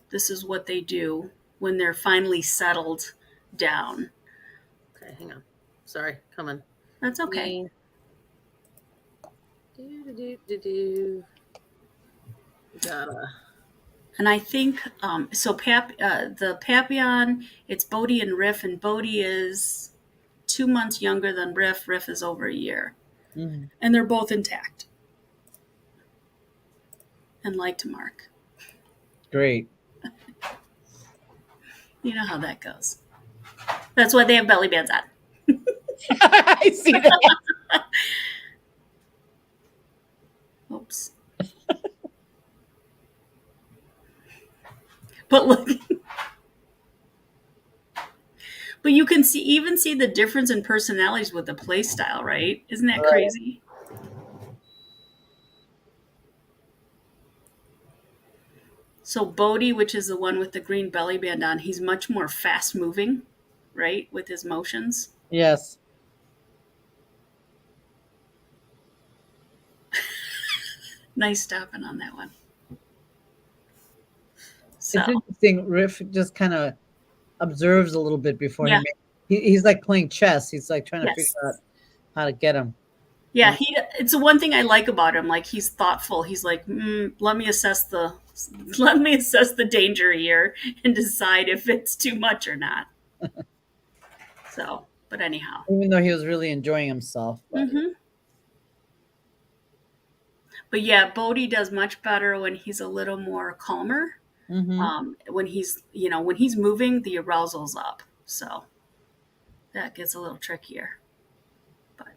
S3: this is what they do when they're finally settled down.
S2: Okay, hang on. Sorry, coming.
S3: That's okay.
S2: Me. Do, do, do, do, do. Gotta
S3: And I think the Papillon, it's Bodhi and Riff, and Bodhi is 2 months younger than Riff. Riff is over a year,
S1: Mhm.
S3: and they're both intact and like to mark.
S1: Great.
S3: You know how that goes. That's why they have belly bands on.
S1: I see that.
S3: Oops. But look, but you can even see the difference in personalities with the play style, right? Isn't that
S1: Right.
S3: crazy? So Bodhi, which is the one with the green belly band on, he's much more fast moving, right, with his motions.
S1: Yes.
S3: Nice stopping on that one.
S1: It's
S3: So
S1: interesting. Riff just kind of observes a little bit before
S3: yeah,
S1: he's like playing chess. He's like trying to figure
S3: yes,
S1: out how to get him.
S3: yeah. It's the one thing I like about him. Like he's thoughtful. He's like, let me assess the danger here and decide if it's too much or not. So, but anyhow.
S1: Even though he was really enjoying himself. But
S3: But yeah, Bodhi does much better when he's a little more calmer.
S1: mm-hmm.
S3: When he's moving, the arousal's up. So that gets a little trickier. But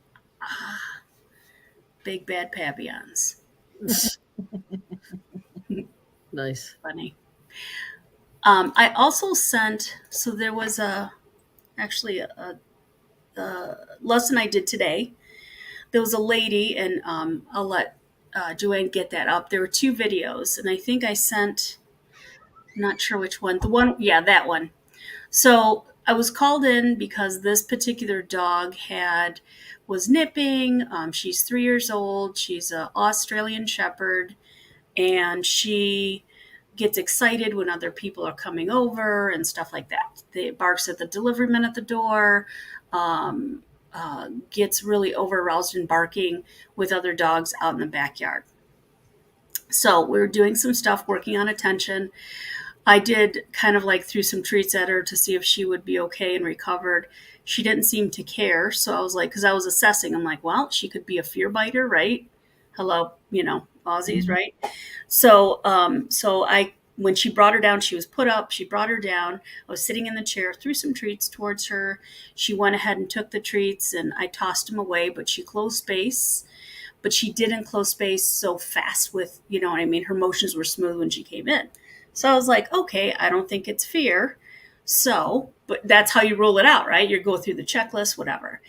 S3: big bad Papillons.
S2: Nice.
S3: Funny. I also sent. So there was actually a lesson I did today. There was a lady, and I'll let Joanne get that up. There were 2 videos, and I think I sent. Not sure which one. That one. So I was called in because this particular dog was nipping. She's 3 years old. She's an Australian Shepherd, and she gets excited when other people are coming over and stuff like that. It barks at the delivery men at the door. Gets really over aroused and barking with other dogs out in the backyard. So we were doing some stuff, working on attention. I did kind of like threw some treats at her to see if she would be okay and recovered. She didn't seem to care. So I was like, because I was assessing, I'm like, well, she could be a fear biter, right? Hello, Aussies,
S1: Mm-hmm.
S3: right? So, when she brought her down, she was put up. She brought her down. I was sitting in the chair, threw some treats towards her. She went ahead and took the treats, and I tossed them away. But she closed space. But she didn't close space so fast with, you know what I mean? Her motions were smooth when she came in. So I was like, okay, I don't think it's fear. So, but that's how you rule it out, right? You go through the checklist, whatever.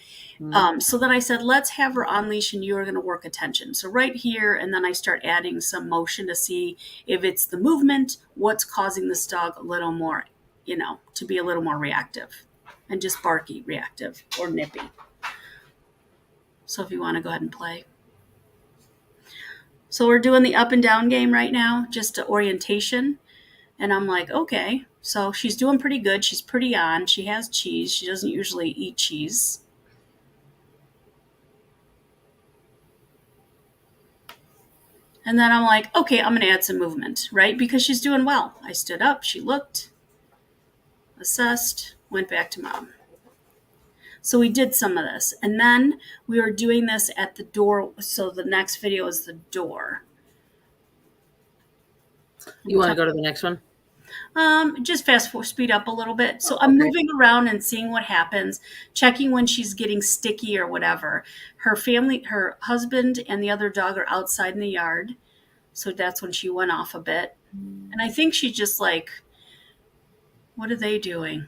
S3: So then I said, let's have her on leash and you are going to work attention. So right here, and then I start adding some motion to see if it's the movement, what's causing this dog a little more, to be a little more reactive and just barky, reactive, or nippy. So if you want to go ahead and play. So we're doing the up and down game right now, just to orientation. And I'm like, okay, so she's doing pretty good. She's pretty on. She has cheese. She doesn't usually eat cheese. And then I'm like, okay, I'm going to add some movement, right? Because she's doing well. I stood up, she looked, assessed, went back to mom. So we did some of this. And then we were doing this at the door. So the next video is the door.
S2: You want to go to the next one?
S3: Just speed up a little bit. So I'm moving around and seeing what happens, checking when she's getting sticky or whatever. Her husband and the other dog are outside in the yard. So that's when she went off a bit. And I think she's just like, what are they doing?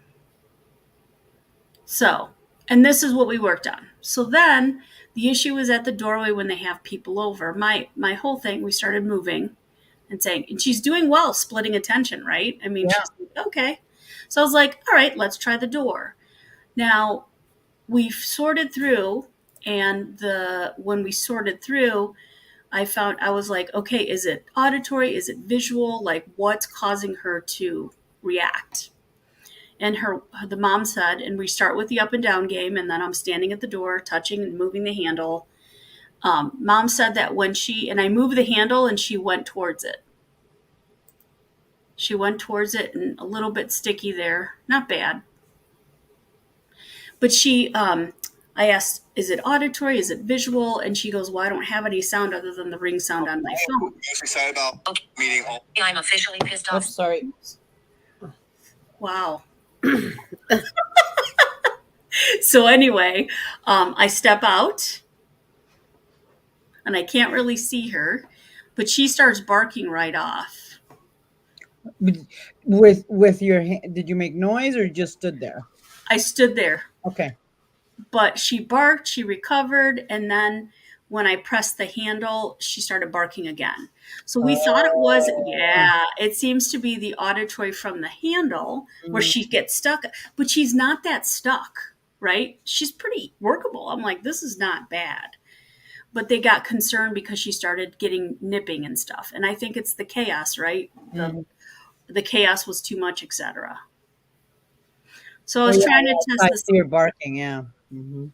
S3: So, and this is what we worked on. So then the issue was at the doorway when they have people over. My whole thing, we started moving and saying, and she's doing well, splitting attention, right? I mean, she's like, okay. So I was like, all right, let's try the door. Now, we've sorted through, and when we sorted through, I was like, okay, is it auditory? Is it visual? Like, what's causing her to react? And the mom said, and we start with the up and down game, and then I'm standing at the door, touching and moving the handle. Mom said that and I moved the handle and she went towards it. She went towards it and a little bit sticky there. Not bad. But I asked, is it auditory? Is it visual? And she goes, well, I don't have any sound other than the ring sound on my phone.
S4: Excited about meeting all.
S5: I'm officially pissed off.
S1: Oops, sorry.
S3: Wow. So anyway, I step out and I can't really see her, but she starts barking right off.
S1: With your hand, did you make noise or you just stood there?
S3: I stood there.
S1: Okay.
S3: But she barked, she recovered, and then when I pressed the handle, she started barking again. So we thought it was, it seems to be the auditory from the handle where she gets stuck, but she's not that stuck, right? She's pretty workable. I'm like, this is not bad. But they got concerned because she started getting nipping and stuff. And I think it's the chaos, right? The chaos was too much, etc. So I was trying to test this.
S1: You're barking, yeah. Mm-hmm.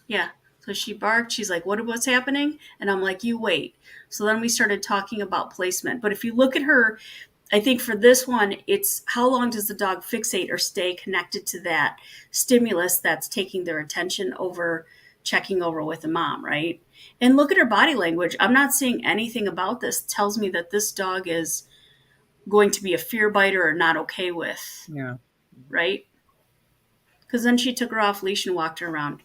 S3: Yeah. So she barked. She's like, what's happening? And I'm like, you wait. So then we started talking about placement. But if you look at her, I think for this one, it's how long does the dog fixate or stay connected to that stimulus that's taking their attention over checking over with the mom, right? And look at her body language. I'm not seeing anything about this. It tells me that this dog is going to be a fear biter or not okay with.
S1: Yeah.
S3: Right? Because then she took her off leash and walked her around.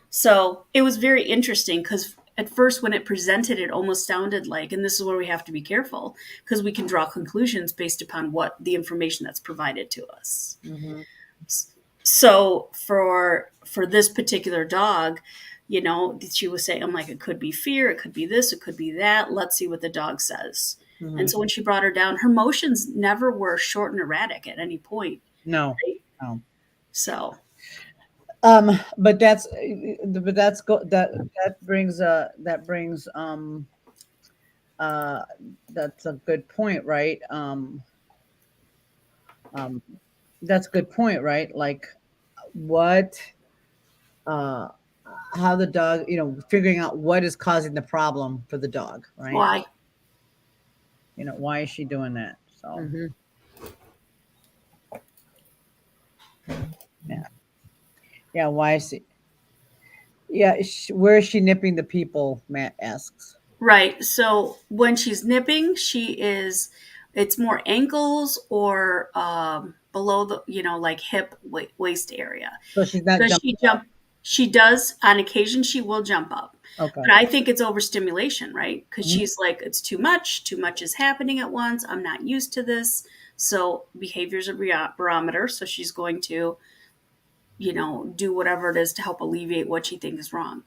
S3: So it was very interesting because at first when it presented, it almost sounded like, and this is where we have to be careful because we can draw conclusions based upon what the information that's provided to us.
S1: Mm-hmm.
S3: So for this particular dog, she was saying, I'm like, it could be fear, it could be this, it could be that. Let's see what the dog says. Mm-hmm. And so when she brought her down, her motions never were short and erratic at any point.
S1: No.
S3: Right?
S1: No.
S3: So.
S1: But that brings that's a good point, right? That's a good point, right? Like how the dog, figuring out what is causing the problem for the dog, right?
S3: Why?
S1: Why is she doing that? So,
S2: Mm-hmm.
S1: Yeah. Yeah, why is she? Yeah, where is she nipping the people? Matt asks.
S3: Right. So when she's nipping, it's more ankles or below the, like hip waist area.
S1: So she's not jumping.
S3: She does on occasion. She will jump up.
S1: Okay.
S3: But I think it's overstimulation, right? Because she's like, it's too much. Too much is happening at once. I'm not used to this. So behavior's a barometer. So she's going to, do whatever it is to help alleviate what she thinks is wrong.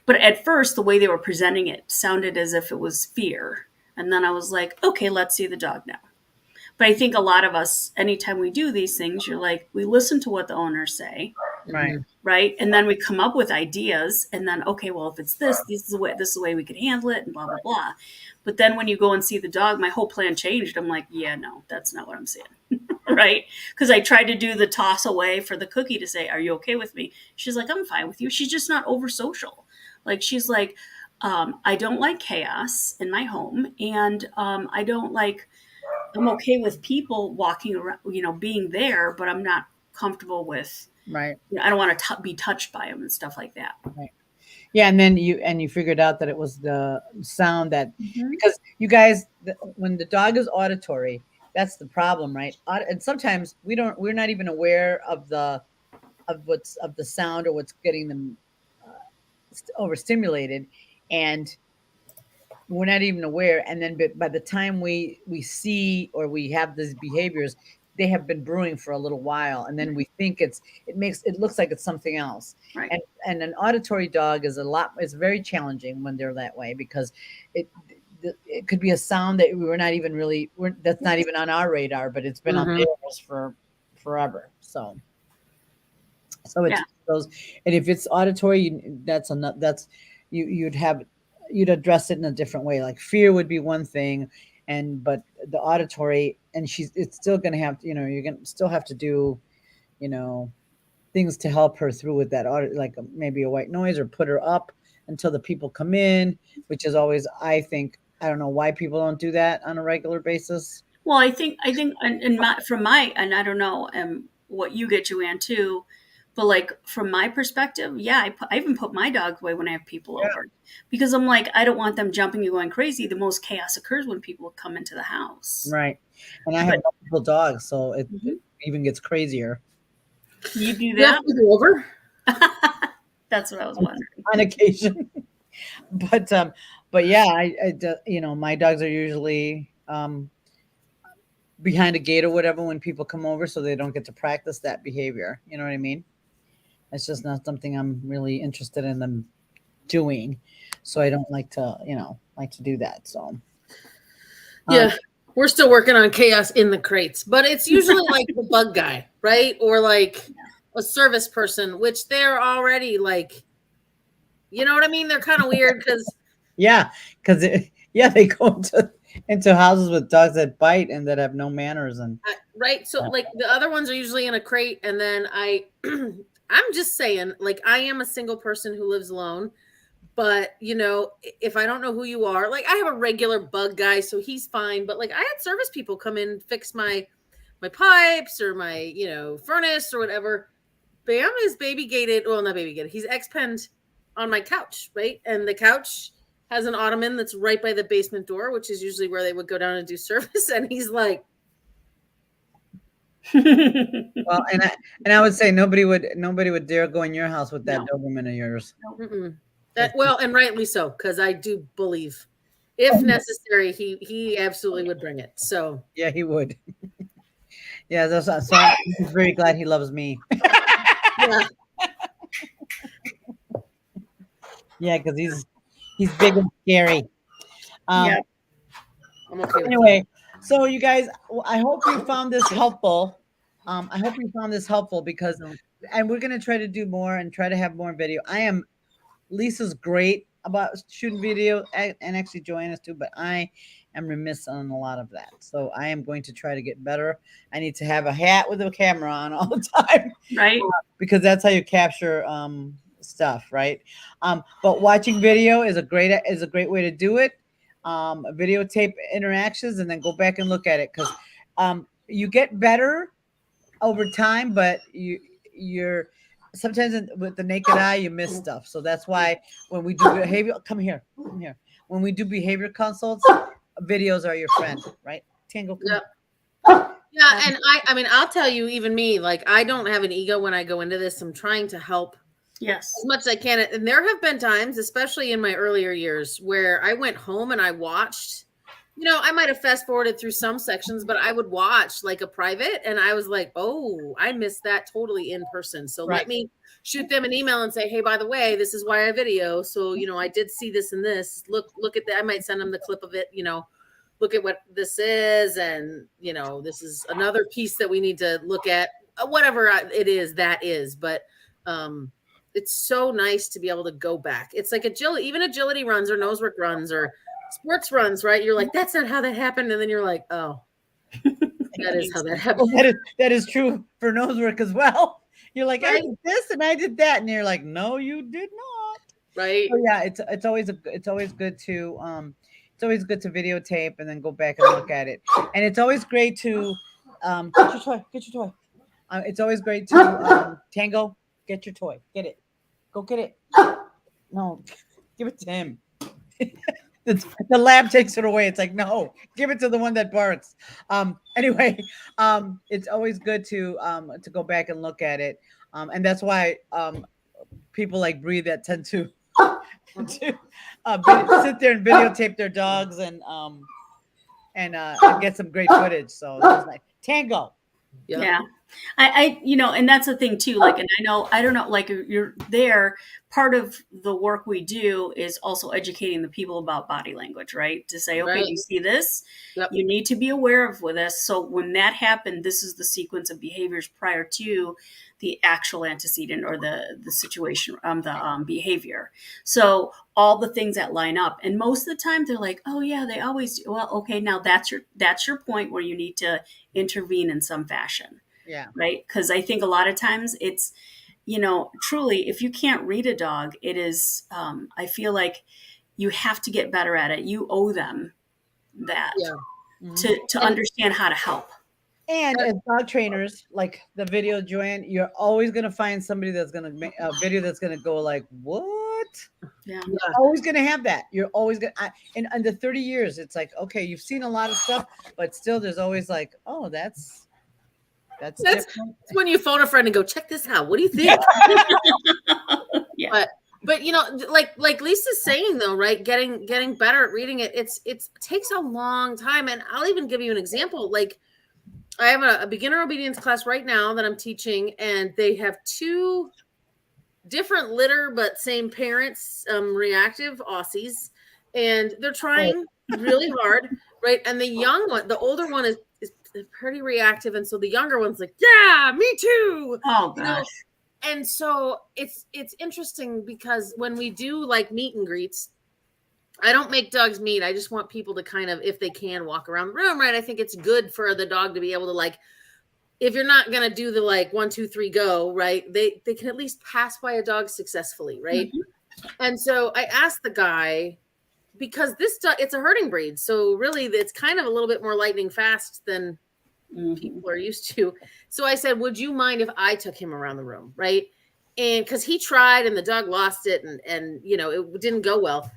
S3: But at first, the way they were presenting it sounded as if it was fear. And then I was like, okay, let's see the dog now. But I think a lot of us, anytime we do these things, you're like, we listen to what the owners say.
S1: Right.
S3: Right. And then we come up with ideas and then, okay, well, if it's this is the way we could handle it and blah, blah, blah. But then when you go and see the dog, my whole plan changed. I'm like, yeah, no, that's not what I'm saying. Right. Because I tried to do the toss away for the cookie to say, are you okay with me? She's like, I'm fine with you. She's just not over social. Like, she's like, I don't like chaos in my home. And I'm okay with people walking around, being there, but I'm not comfortable with,
S1: right.
S3: I don't want to be touched by them and stuff like that.
S1: Right. Yeah. And then you figured out that it was the sound that, because you guys, when the dog is auditory, that's the problem, right? And sometimes we're not even aware of the sound or what's getting them overstimulated, and we're not even aware. And then by the time we see or we have these behaviors, they have been brewing for a little while, and then we think it looks like it's something else.
S3: Right.
S1: And an auditory dog is very challenging when they're that way, because it could be a sound that we're not even that's not even on our radar, but it's been on theirs for forever. So it's those, and if it's auditory, you'd address it in a different way. Like fear would be one thing, but the auditory, and it's still going to have, you're going to still have to do, things to help her through with that, like maybe a white noise, or put her up until the people come in, which is always, I think, I don't know why people don't do that on a regular basis.
S3: Well, I think, and I don't know, what you get, Joanne, too, but like from my perspective, yeah, I even put my dog away when I have people
S1: Yeah.
S3: over, because I'm like, I don't want them jumping and going crazy. The most chaos occurs when people come into the house.
S1: Right. And I have
S3: But
S1: multiple dogs, so it
S3: Mhm.
S1: even gets crazier
S3: You do
S2: You have
S3: that?
S2: people over?
S3: That's what I was wondering.
S1: on occasion. But yeah, my dogs are usually behind a gate or whatever when people come over, so they don't get to practice that behavior. You know what I mean? It's just not something I'm really interested in them doing. So I don't like to do that. So
S2: Yeah. We're still working on chaos in the crates, but it's usually like the bug guy, right? Or like a service person, which they're already like, you know what I mean? They're kind of weird because
S1: yeah, because they go into houses with dogs that bite and that have no manners and
S2: right. So like the other ones are usually in a crate, and then I'm just saying, like I am a single person who lives alone. But if I don't know who you are, like I have a regular bug guy, so he's fine. But like I had service people come in, fix my pipes or my furnace or whatever. Bam is baby gated. Well, not baby gated. He's X-penned on my couch, right? And the couch has an ottoman that's right by the basement door, which is usually where they would go down and do service. And he's like,
S1: well, and I would say nobody would dare go in your house with that
S3: No.
S1: Doberman of yours.
S2: mm-mm. Well, and rightly so, because I do believe, if necessary, he absolutely would bring it. So
S1: Yeah, he would. Yeah, so I'm very glad he loves me.
S2: yeah,
S1: Yeah, because he's big and scary.
S3: Yeah.
S2: I'm okay with that.
S1: Anyway, so you guys, I hope you found this helpful. I hope you found this helpful because, and we're gonna try to do more and try to have more video. Lisa's great about shooting video and actually Joanna's too, but I am remiss on a lot of that. So I am going to try to get better. I need to have a hat with a camera on all the time
S3: Right.
S1: because that's how you capture stuff, right? But watching video is a great way to do it. Videotape interactions and then go back and look at it because you get better over time, but you're sometimes with the naked eye you miss stuff. So that's why when we do behavior, come here. When we do behavior consults, videos are your friend, right? Tango, come
S2: Yeah, and I mean, I'll tell you, even me, like I don't have an ego when I go into this. I'm trying to help
S3: Yes.
S2: as much as I can. And there have been times, especially in my earlier years, where I went home and I watched, I might have fast forwarded through some sections, but I would watch like a private and I was like, oh, I missed that totally in person. So
S1: Right.
S2: let me shoot them an email and say, hey, by the way, this is why I video. So, I did see this and this. Look at that. I might send them the clip of it, look at what this is. And, this is another piece that we need to look at, whatever it is, that is. But, it's so nice to be able to go back. It's like agility, even agility runs or nose work runs or sports runs, right? You're like, that's not how that happened. And then you're like, oh, that is how that happened.
S1: Well, that is true for nose work as well. You're like, I
S2: Right.
S1: did this and I did that. And you're like, no, you did not.
S2: Right.
S1: So yeah, it's always good to videotape and then go back and look at it. And it's always great to get your toy. It's always great to Tango, get your toy. Get it. Go get it. No, give it to him. The lab takes it away. It's like, no, give it to the one that barks. Anyway, it's always good to go back and look at it. And that's why people like Bree that tend to sit there and videotape their dogs and get some great footage. So it's like Tango.
S3: Yeah. I and that's the thing too, like, and I don't know, like you're there, part of the work we do is also educating the people about body language, right? To say, okay,
S2: Right.
S3: you see this,
S2: Yep.
S3: you need to be aware of with this. So when that happened, this is the sequence of behaviors prior to the actual antecedent or the situation, the behavior. So all the things that line up, and most of the time they're like, oh yeah, they always do. Well, okay, now that's your point where you need to intervene in some fashion.
S1: Yeah.
S3: Right. Because I think a lot of times it's, truly, if you can't read a dog, it is, I feel like you have to get better at it. You owe them that.
S2: Yeah.
S3: to understand how to help.
S1: And as dog trainers, like the video, Joanne, you're always going to find somebody that's going to make a video that's going to go like, what?
S3: Yeah.
S1: You're always going to have that. You're always going to, in under 30 years, it's like, okay, you've seen a lot of stuff, but still there's always like, oh, that's different.
S2: when you phone a friend and go, check this out. What do you think?
S3: Yeah.
S2: But you know, like Lisa's saying though, right? Getting better at reading it. It takes a long time. And I'll even give you an example. Like I have a beginner obedience class right now that I'm teaching, and they have 2 different litter but same parents, reactive Aussies, and they're trying really hard, right? And the young one, the older one is pretty reactive, and so the younger one's like, yeah, me too.
S3: Oh
S2: You know?
S3: gosh.
S2: And so it's interesting because when we do like meet and greets, I don't make dogs meet. I just want people to kind of, if they can, walk around the room, right? I think it's good for the dog to be able to, like, if you're not going to do the like 1, 2, 3, go, right? They can at least pass by a dog successfully, right? Mm-hmm. And so I asked the guy, because this dog, it's a herding breed. So really it's kind of a little bit more lightning fast than people are used to. So I said, would you mind if I took him around the room, right? And because he tried and the dog lost it, and you know, it didn't go well.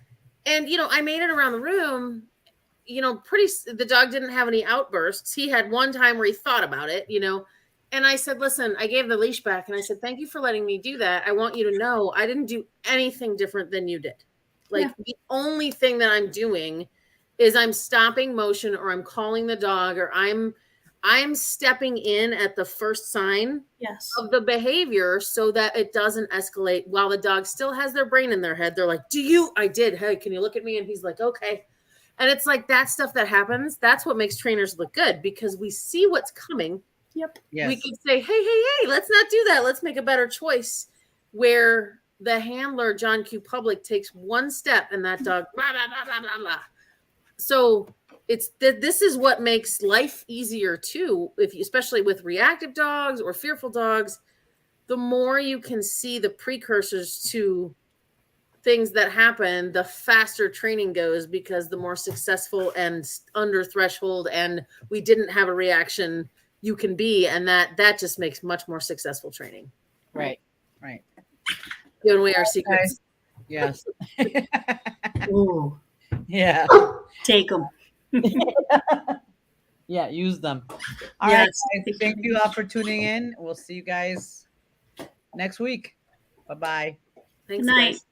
S2: And you know, I made it around the room, you know, the dog didn't have any outbursts. He had one time where he thought about it, you know. And I said, listen, I gave the leash back and I said, thank you for letting me do that. I want you to know I didn't do anything different than you did. Like the only thing that I'm doing is I'm stopping motion, or I'm calling the dog, or I'm stepping in at the first sign of the behavior so that it doesn't escalate while the dog still has their brain in their head. They're like, I did. Hey, can you look at me? And he's like, okay. And it's like that stuff that happens. That's what makes trainers look good, because we see what's coming.
S3: Yep.
S1: Yes.
S2: We can say, hey, let's not do that. Let's make a better choice, where the handler, John Q. Public, takes one step and that dog, blah, blah, blah, blah, blah, blah. So this is what makes life easier too, especially with reactive dogs or fearful dogs. The more you can see the precursors to things that happen, the faster training goes, because the more successful and under threshold and we didn't have a reaction you can be, and that just makes much more successful training.
S1: Right.
S2: Giving away our secrets.
S1: Yes.
S3: Ooh.
S1: Yeah.
S3: Take them.
S1: Yeah, use them. All right, guys, thank you all for tuning in. We'll see you guys next week. Bye-bye.
S2: Thanks,
S3: Good night.
S2: guys.